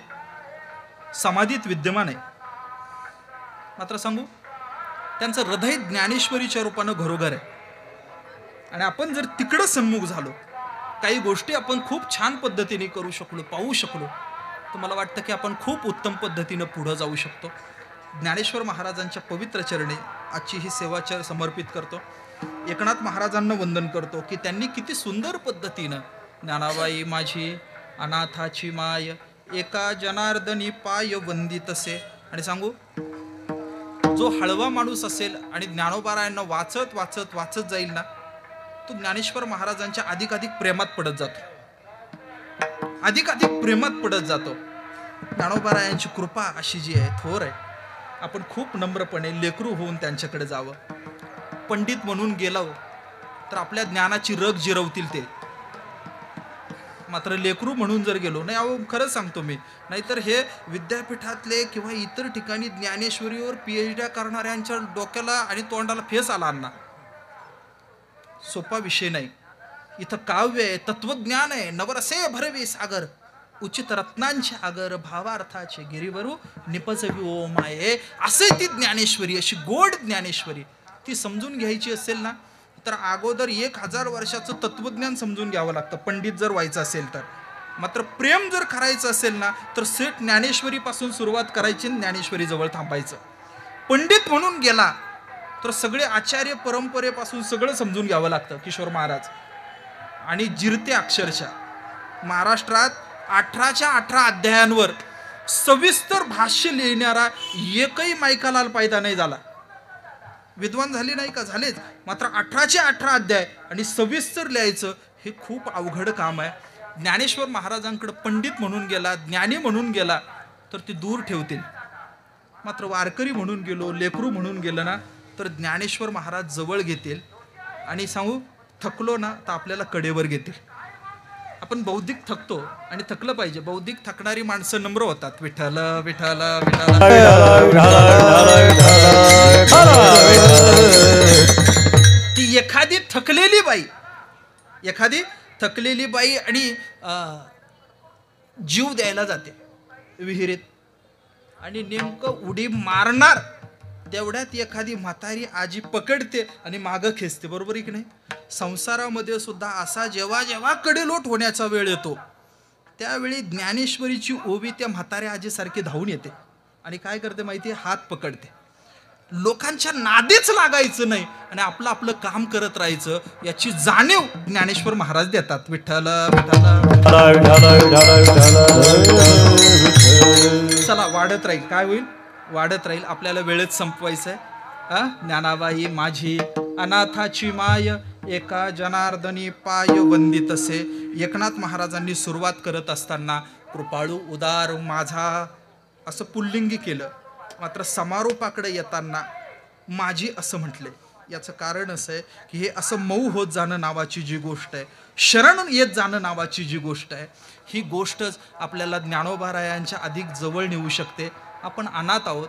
समाधीत विद्यमान आहे. मात्र सांगू, त्यांचं हृदय ज्ञानेश्वरीच्या रूपानं घरोघर आहे. आणि आपण जर तिकडं सन्मुख झालो, काही गोष्टी आपण खूप छान पद्धतीने करू शकलो, पाहू शकलो, तर मला वाटतं की आपण खूप उत्तम पद्धतीनं पुढं जाऊ शकतो. ज्ञानेश्वर महाराजांच्या पवित्र चरणी आजची ही सेवा समर्पित करतो. एकनाथ महाराजांना वंदन करतो की त्यांनी किती सुंदर पद्धतीनं ज्ञानाबाई माझी अनाथाची माय एका जनार्दनी पाय वंदितसे. आणि सांगू, जो हळवा माणूस असेल आणि ज्ञानोबारायांना वाचत वाचत वाचत जाईल ना, तो ज्ञानेश्वर महाराजांच्या अधिकाधिक प्रेमात पडत जातो, अधिकाधिक प्रेमात पडत जातो. ज्ञानोबारायांची कृपा अशी जी आहे, थोर आहे. आपण खूप नम्रपणे लेकरू होऊन त्यांच्याकडे जावं. पंडित म्हणून गेलो तर आपल्या ज्ञानाची रग जिरवतील ते, मात्र लेकरू म्हणून जर गेलो नाही, अहो खरंच सांगतो मी, नाहीतर हे विद्यापीठातले किंवा इतर ठिकाणी ज्ञानेश्वरीवर PhD करणाऱ्यांच्या डोक्याला आणि तोंडाला फेस आला अण्णा. सोपा विषय नाही. इथं काव्य आहे, तत्वज्ञान आहे, नवरसे भरवी सागर, उचित रत्नांचे आगर, भावार्थाचे गिरीवरू निपजवी ओ माये. असे ती ज्ञानेश्वरी, अशी गोड ज्ञानेश्वरी, ती समजून घ्यायची असेल ना, तर अगोदर 1000 वर्षाचं तत्वज्ञान समजून घ्यावं लागतं, पंडित जर व्हायचं असेल तर. मात्र प्रेम जर करायचं असेल ना, तर सेठ ज्ञानेश्वरीपासून सुरुवात करायची, ज्ञानेश्वरी जवळ थांबायचं. पंडित म्हणून गेला तर सगळे आचार्य परंपरेपासून सगळं समजून घ्यावं लागतं. किशोर महाराज आणि जिरते अक्षरशः महाराष्ट्रात 18च्या 18 अध्यायांवर सविस्तर भाष्य लिहिणारा एकही मायकालाल पैदा नाही झाला. विद्वान झाले नाही का? झालेच, मात्र 18चे 18 अध्याय आणि सविस्तर लिहायचं हे खूप अवघड काम आहे. ज्ञानेश्वर महाराजांकडे पंडित म्हणून गेला, ज्ञानी म्हणून गेला तर ते दूर ठेवतील. मात्र वारकरी म्हणून गेलो, लेकरू म्हणून गेलं ना, तर ज्ञानेश्वर महाराज जवळ घेतील. आणि सांगू, थकलो ना तर आपल्याला कडेवर घेतील. आपण बौद्धिक थकतो आणि थकलं पाहिजे. बौद्धिक थकणारी माणसं नम्र होतात. विठ्ठल विठ्ठल विठ्ठल. ती एखादी थकलेली बाई आणि जीव द्यायला जाते विहिरीत, आणि नेमकं उडी मारणार तेवढ्यात एखादी म्हातारी आजी पकडते आणि मागं खेचते, बरोबर आहे की नाही? संसारामध्ये सुद्धा असा जेव्हा जेव्हा कडेलोट होण्याचा वेळ येतो त्यावेळी ज्ञानेश्वरीची ओवी त्या म्हाताऱ्या आजीसारखी धावून येते आणि काय करते माहिती आहे? हात पकडते. लोकांच्या नादेच लागायचं नाही आणि आपलं आपलं काम करत राहायचं याची जाणीव ज्ञानेश्वर महाराज देतात. विठ्ठल विठ्ठल. चला वाढत राहील, काय होईल? वाढत राहील. आपल्याला वेळेत संपवायचं आहे. ज्ञानाबाई माझी अनाथाची माय, एका जनार्दनी पाय वंदितसे. एकनाथ महाराजांनी सुरुवात करत असताना कृपाळू उदार माझा असं पुल्लिंगी केलं, मात्र समारोपाकडे येताना माझी असं म्हटले. याचं कारण असं आहे की हे असं मऊ होत जाणं नावाची जी गोष्ट आहे, शरण येत जाणं नावाची जी गोष्ट आहे, ही गोष्टच आपल्याला ज्ञानोबारायांच्या अधिक जवळ नेऊ शकते. आपण अनाथ आहोत,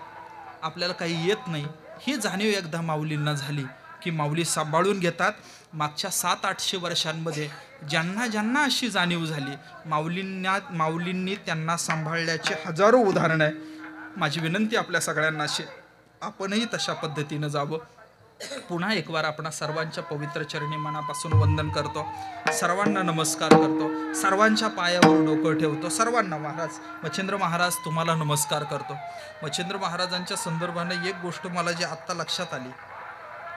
आपल्याला काही येत नाही, ही जाणीव एकदा माऊलींना झाली की माऊली सांभाळून घेतात. मागच्या 700-800 वर्षांमध्ये ज्यांना ज्यांना अशी जाणीव झाली, माऊलींनी त्यांना सांभाळल्याची हजारो उदाहरणं आहे. माझी विनंती आपल्या सगळ्यांना अशी, आपणही तशा पद्धतीनं जावं. पुन्हा एक वार आपण सर्वांच्या पवित्र चरणी मनापासून वंदन करतो, सर्वांना नमस्कार करतो, सर्वांच्या पायावर डोकं ठेवतो. सर्वांना महाराज मच्छिंद्र महाराज तुम्हाला नमस्कार करतो. मच्छिंद्र महाराजांच्या संदर्भाने एक गोष्ट मला जी आत्ता लक्षात आली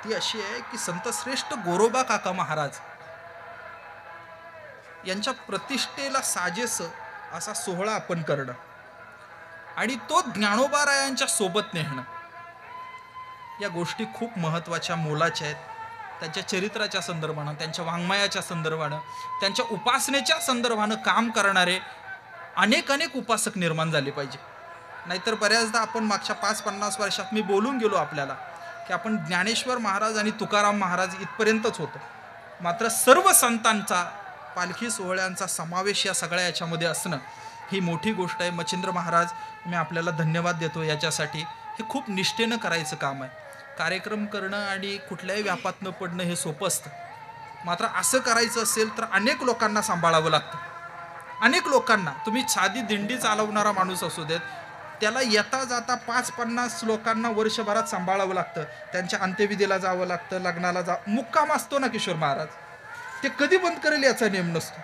ती अशी आहे की संतश्रेष्ठ गोरोबा काका महाराज यांच्या प्रतिष्ठेला साजेस असा सोहळा आपण करणं आणि तो ज्ञानोबारायांच्या सोबत नेणं, या गोष्टी खूप महत्त्वाच्या मोलाच्या आहेत. त्यांच्या चरित्राच्या संदर्भानं, त्यांच्या वाङ्मयाच्या संदर्भानं, त्यांच्या उपासनेच्या संदर्भानं काम करणारे अनेक उपासक निर्माण झाले पाहिजे. नाहीतर बऱ्याचदा आपण मागच्या 5-50 वर्षात मी बोलून गेलो आपल्याला की आपण ज्ञानेश्वर महाराज आणि तुकाराम महाराज इथपर्यंतच होतो, मात्र सर्व संतांचा पालखी सोहळ्यांचा समावेश या सगळ्या याच्यामध्ये असणं ही मोठी गोष्ट आहे. मच्छिंद्र महाराज मी आपल्याला धन्यवाद देतो याच्यासाठी. हे खूप निष्ठेनं करायचं काम आहे. कार्यक्रम करणं आणि कुठल्याही व्यापात न पडणं हे सोपं असतं, मात्र असं करायचं असेल तर अनेक लोकांना सांभाळावं लागतं. अनेक लोकांना, तुम्ही साधी दिंडी चालवणारा माणूस असू देत, त्याला येता जाता 5-50 लोकांना वर्षभरात सांभाळावं लागतं. त्यांच्या अंत्यविधीला जावं लागतं, लग्नाला मुक्काम असतो ना किशोर महाराज, ते कधी बंद करेल याचा नियम नसतो.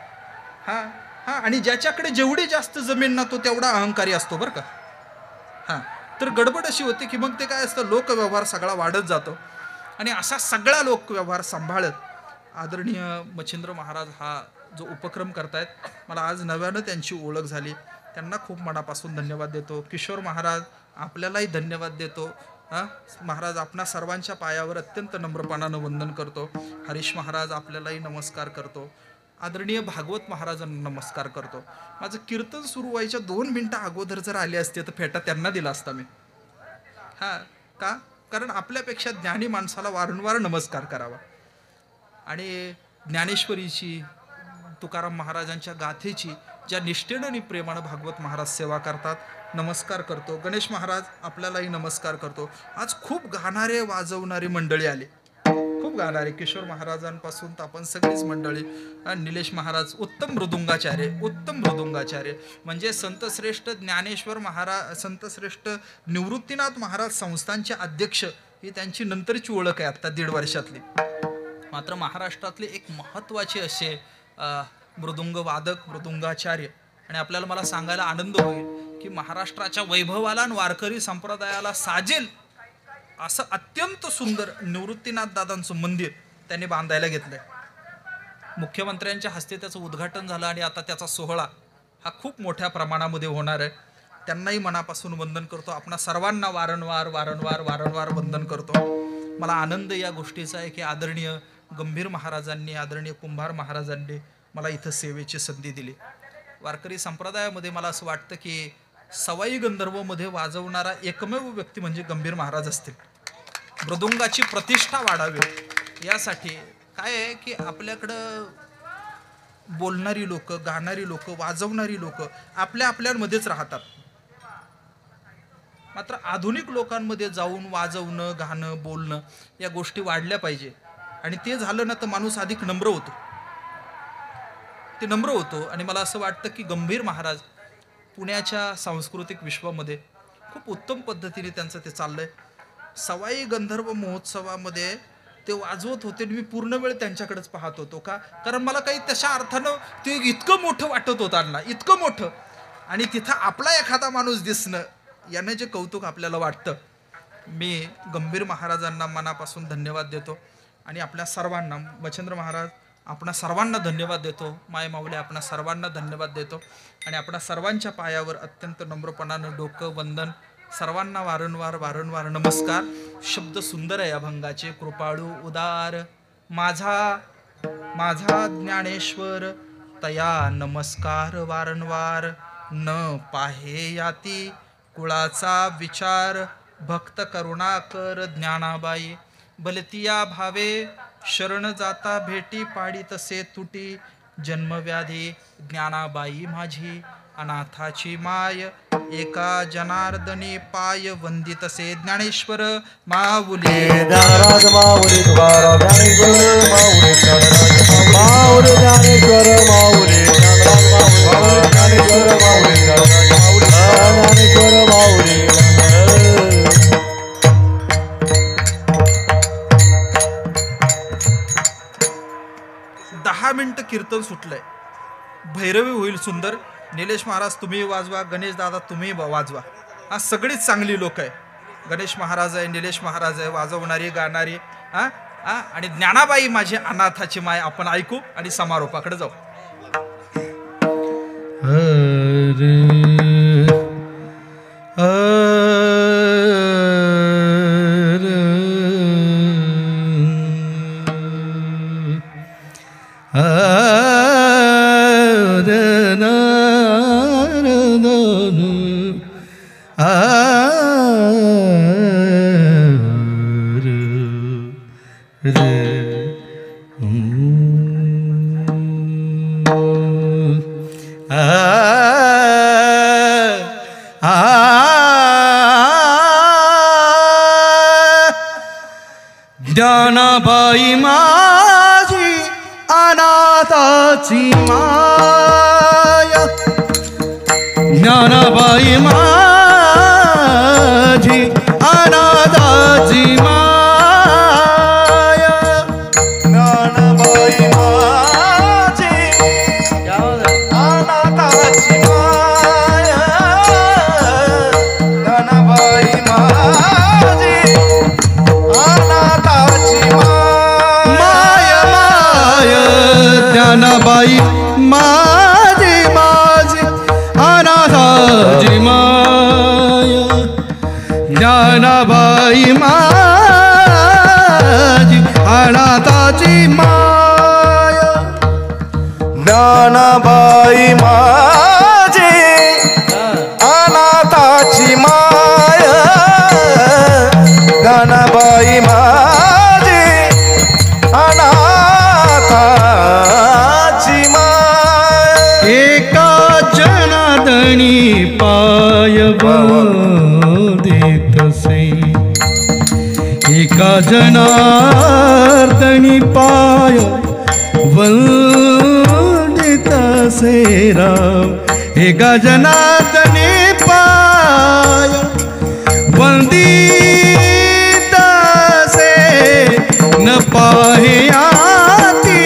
आणि ज्याच्याकडे जेवढी जास्त जमीन ना तो तेवढा अहंकारी असतो बरं का. तर गडबड अशी होते की मग ते काय असतं, लोकव्यवहार सगळा वाढत जातो आणि असा सगळा लोकव्यवहार सांभाळत आदरणीय मच्छिंद्र महाराज हा जो उपक्रम करतायत, मला आज नव्यानं त्यांची ओळख झाली. त्यांना खूप मनापासून धन्यवाद देतो. किशोर महाराज आपल्यालाही धन्यवाद देतो. महाराज आपणा सर्वांच्या पायावर अत्यंत नम्रपणानं वंदन करतो. हरीश महाराज आपल्यालाही नमस्कार करतो. आदरणीय भागवत महाराजांना नमस्कार करतो. माझं कीर्तन सुरू व्हायच्या 2 मिनिटं अगोदर जर आले असते तर फेटा त्यांना दिला असता मी. का? कारण आपल्यापेक्षा ज्ञानी माणसाला वारंवार नमस्कार करावा. आणि ज्ञानेश्वरीची, तुकाराम महाराजांच्या गाथेची ज्या निष्ठेनं आणि प्रेमानं भागवत महाराज सेवा करतात, नमस्कार करतो. गणेश महाराज आपल्यालाही नमस्कार करतो. आज खूप गाणारे वाजवणारी मंडळी आली, खूप गाणारे, किशोर महाराजांपासून तर आपण सगळीच मंडळी. निलेश महाराज उत्तम मृदुंगाचार्य म्हणजे संतश्रेष्ठ ज्ञानेश्वर महाराज, संतश्रेष्ठ निवृत्तीनाथ महाराज संस्थांचे अध्यक्ष, ही त्यांची नंतरची ओळख आहे आता 1.5 वर्षातली. मात्र महाराष्ट्रातले एक महत्त्वाचे असे मृदुंगवादक, मृदुंगाचार्य. आणि आपल्याला मला सांगायला आनंद होईल की महाराष्ट्राच्या वैभवाला आणि वारकरी संप्रदायाला साजेल असं अत्यंत सुंदर निवृत्तीनाथ दादांचं मंदिर त्यांनी बांधायला घेतलंय. मुख्यमंत्र्यांच्या हस्ते त्याचं उद्घाटन झालं आणि आता त्याचा सोहळा हा खूप मोठ्या प्रमाणामध्ये होणार आहे. त्यांनाही मनापासून वंदन करतो. आपणा सर्वांना वारंवार वंदन करतो. मला आनंद या गोष्टीचा आहे की आदरणीय गंभीर महाराजांनी, आदरणीय कुंभार महाराजांनी मला इथं सेवेची संधी दिली. वारकरी संप्रदायामध्ये मला असं वाटतं की सवाई गंधर्वमध्ये वाजवणारा एकमेव व्यक्ती म्हणजे गंभीर महाराज असतील. मृदुंगाची प्रतिष्ठा वाढावी यासाठी काय आहे की आपल्याकडं बोलणारी लोक, गाणारी लोक, वाजवणारी लोक आपल्यामध्येच राहतात. मात्र आधुनिक लोकांमध्ये जाऊन वाजवणं, गाणं, बोलणं या गोष्टी वाढल्या पाहिजे. आणि ते झालं ना तर माणूस अधिक नम्र होतो. आणि मला असं वाटतं की गंभीर महाराज पुण्याच्या सांस्कृतिक विश्वामध्ये खूप उत्तम पद्धतीने त्यांचं ते चाललंय. सवाई गंधर्व महोत्सवामध्ये ते वाजवत होते आणि मी पूर्ण वेळ त्यांच्याकडेच पाहत होतो. का? कारण मला काही तशा अर्थानं ते इतकं मोठं वाटत होतं ना, इतकं मोठं. आणि तिथं आपला एखादा माणूस दिसणं यानं जे कौतुक आपल्याला वाटतं. मी गंभीर महाराजांना मनापासून धन्यवाद देतो आणि आपल्या सर्वांना, मच्छिंद्र महाराज आपणा सर्वांना धन्यवाद देतो. माय माऊली आपणा सर्वांना धन्यवाद देतो आणि आपणा सर्वांच्या पायावर अत्यंत नम्रपणानं डोकं वंदन. सर्वांना वारंवार नमस्कार. शब्द सुंदर आहे अभंगाचे. कृपाळू उदार माझा ज्ञानेश्वर तया नमस्कार वारंवार. न पाहे याती कुळाचा विचार. भक्त करुणाकर ज्ञानाबाई बलतिया भावे. शरण जाता भेटी पाडी तसे तुटी. जन्मव्याधी ज्ञानाबाई माझी अनाथाची माय. एका जनार्दनी पाय वंदितसे ज्ञानेश्वर माऊली. ज्ञानराज माऊली तुकाराम ज्ञानेश्वर माऊली. माऊली ज्ञानेश्वर माऊली. ज्ञानेश्वर माऊली. ज्ञानेश्वर माऊली. 10 मिनिटं कीर्तन सुटलंय. भैरवी होईल सुंदर. निलेश महाराज तुम्ही वाजवा, गणेश दादा तुम्ही वाजवा. हा सगळीच चांगली लोक आहे. गणेश महाराज आहे, निलेश महाराज आहे, वाजवणारी गाणारी. आणि ज्ञानाबाई माझी अनाथाची माय आपण ऐकू आणि समारोपाकडे जाऊ. ज्ञानाबाई माझी अनाथाची माय. ज्ञानाबाई माझी अनाथाची माय. ज्ञानबाई माझी अनाथाची माय. ज्ञानबाई माझी अनाथाची माय माय. ज्ञानाबाई माझी अनाथाची माय. ज्ञानाबाई माझी अनाथाची माय. ज्ञानबाई माझी अनाथाची माय. ज्ञानबाई माझी अनाथाची माय. एका जनार्दनी पाय वंदितसे. एका जनार्दनी पाय वंदितसे राम. एका जनार्दनी पाय वंदितसे. न पाहे याती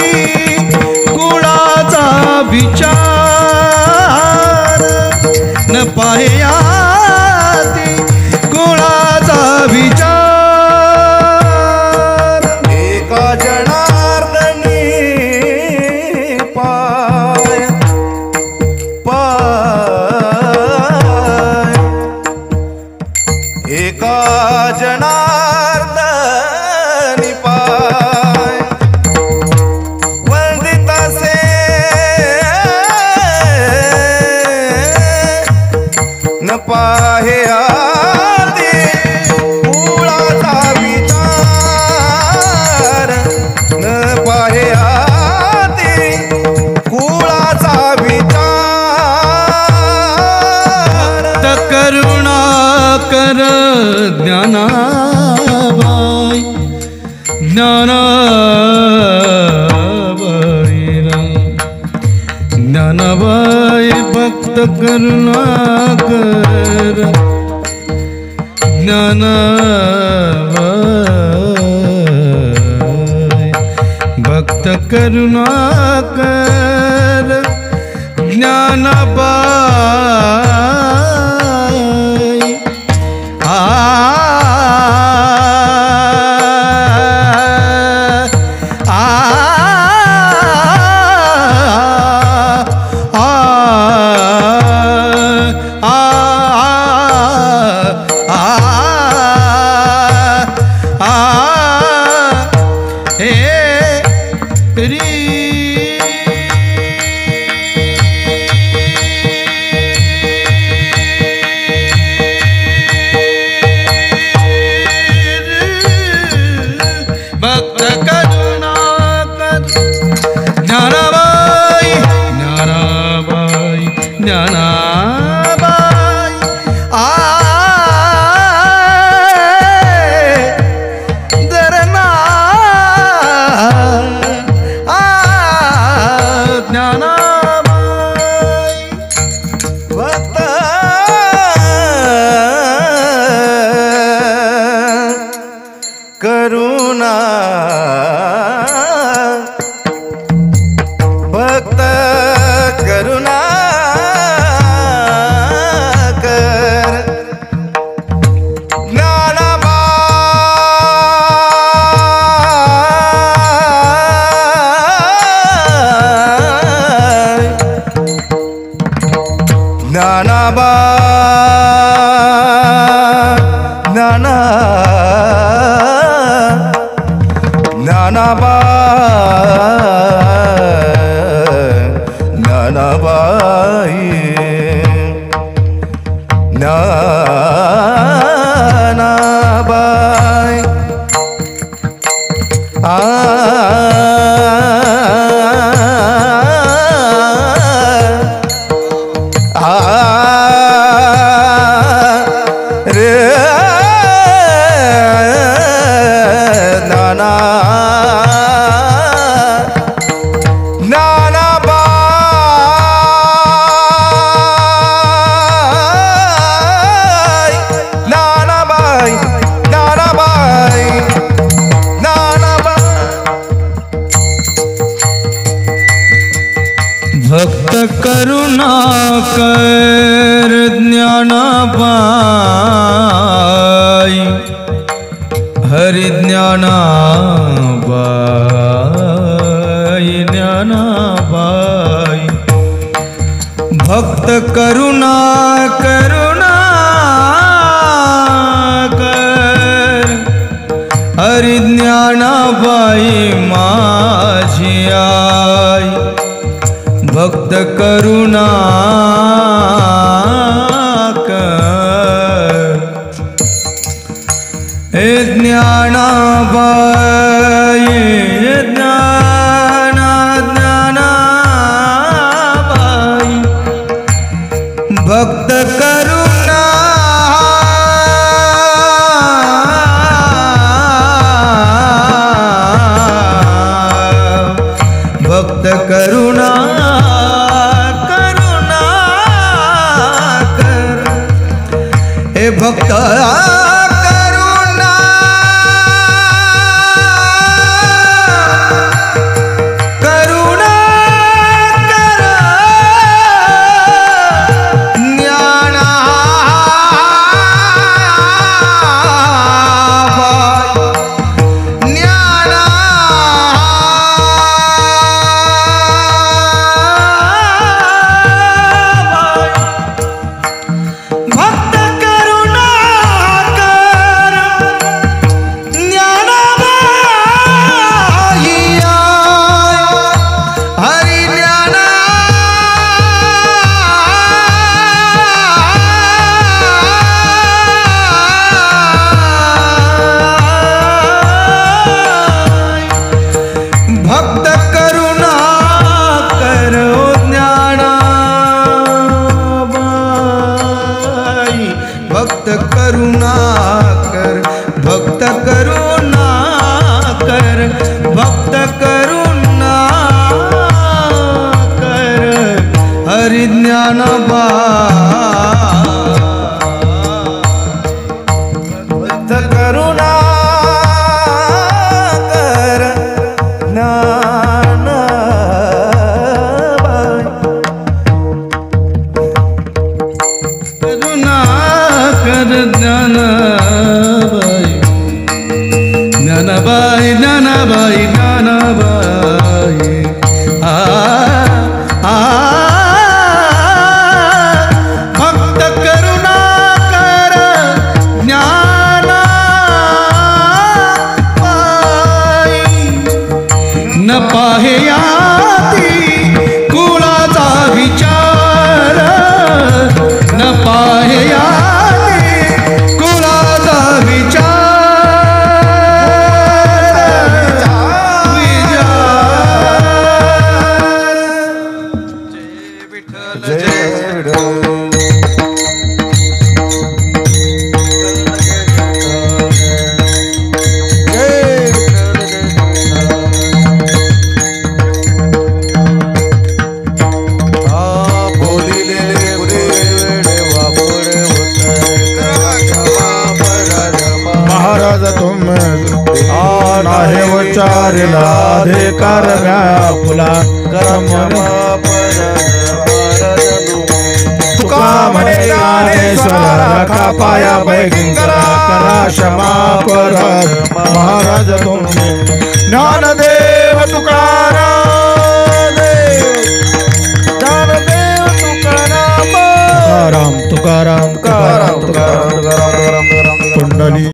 कुळाचा विचार. न पाहे याती कुळाचा विचार. एका जनार्दनी पाय पाय. एका जनार्दनी पाय वंदितसे. न पाहे आती कुळाचा विचार. न पाहे आती कुळाचा विचार. करुणा कर ज्ञानाबाई. ज्ञानाबाई ज्ञानाबाई भक्त करुणा कर. ज्ञानाबाई भक्त करुणाकर ज्ञानाबाई करुणा भक्त करुणा कर ज्ञानाबाई ज्ञानाबाई रे नाना भक्त करुणाकर ज्ञानाबाई हरि ज्ञानाबाई ज्ञानाबाई भक्त करुणा करुणाकर हरि ज्ञानाबाई माझी आई भक्त करुणाकर हे ज्ञानाबाई ज्ञानाबाई भक्त करुणा भक्त करुणा भक्त करुणा करुणा कर करुणाकर भक्त करुणाकर भक्त करुणाकर हरि ज्ञानाबाई न पाहयाती कुळाचा विचार न पाहयाती कुळाचा विचार महाराज तुम नाही उच्चारिला अधिकार व्यापुला तुका म्हणे ज्ञानेश्वर रखा पाया बैकिंकरा करा क्षमा पर महाराज तुम ज्ञानदेव तुकाराम तुकाराम तुकाराम तुकाराम तुकाराम तुकाराम कुंडली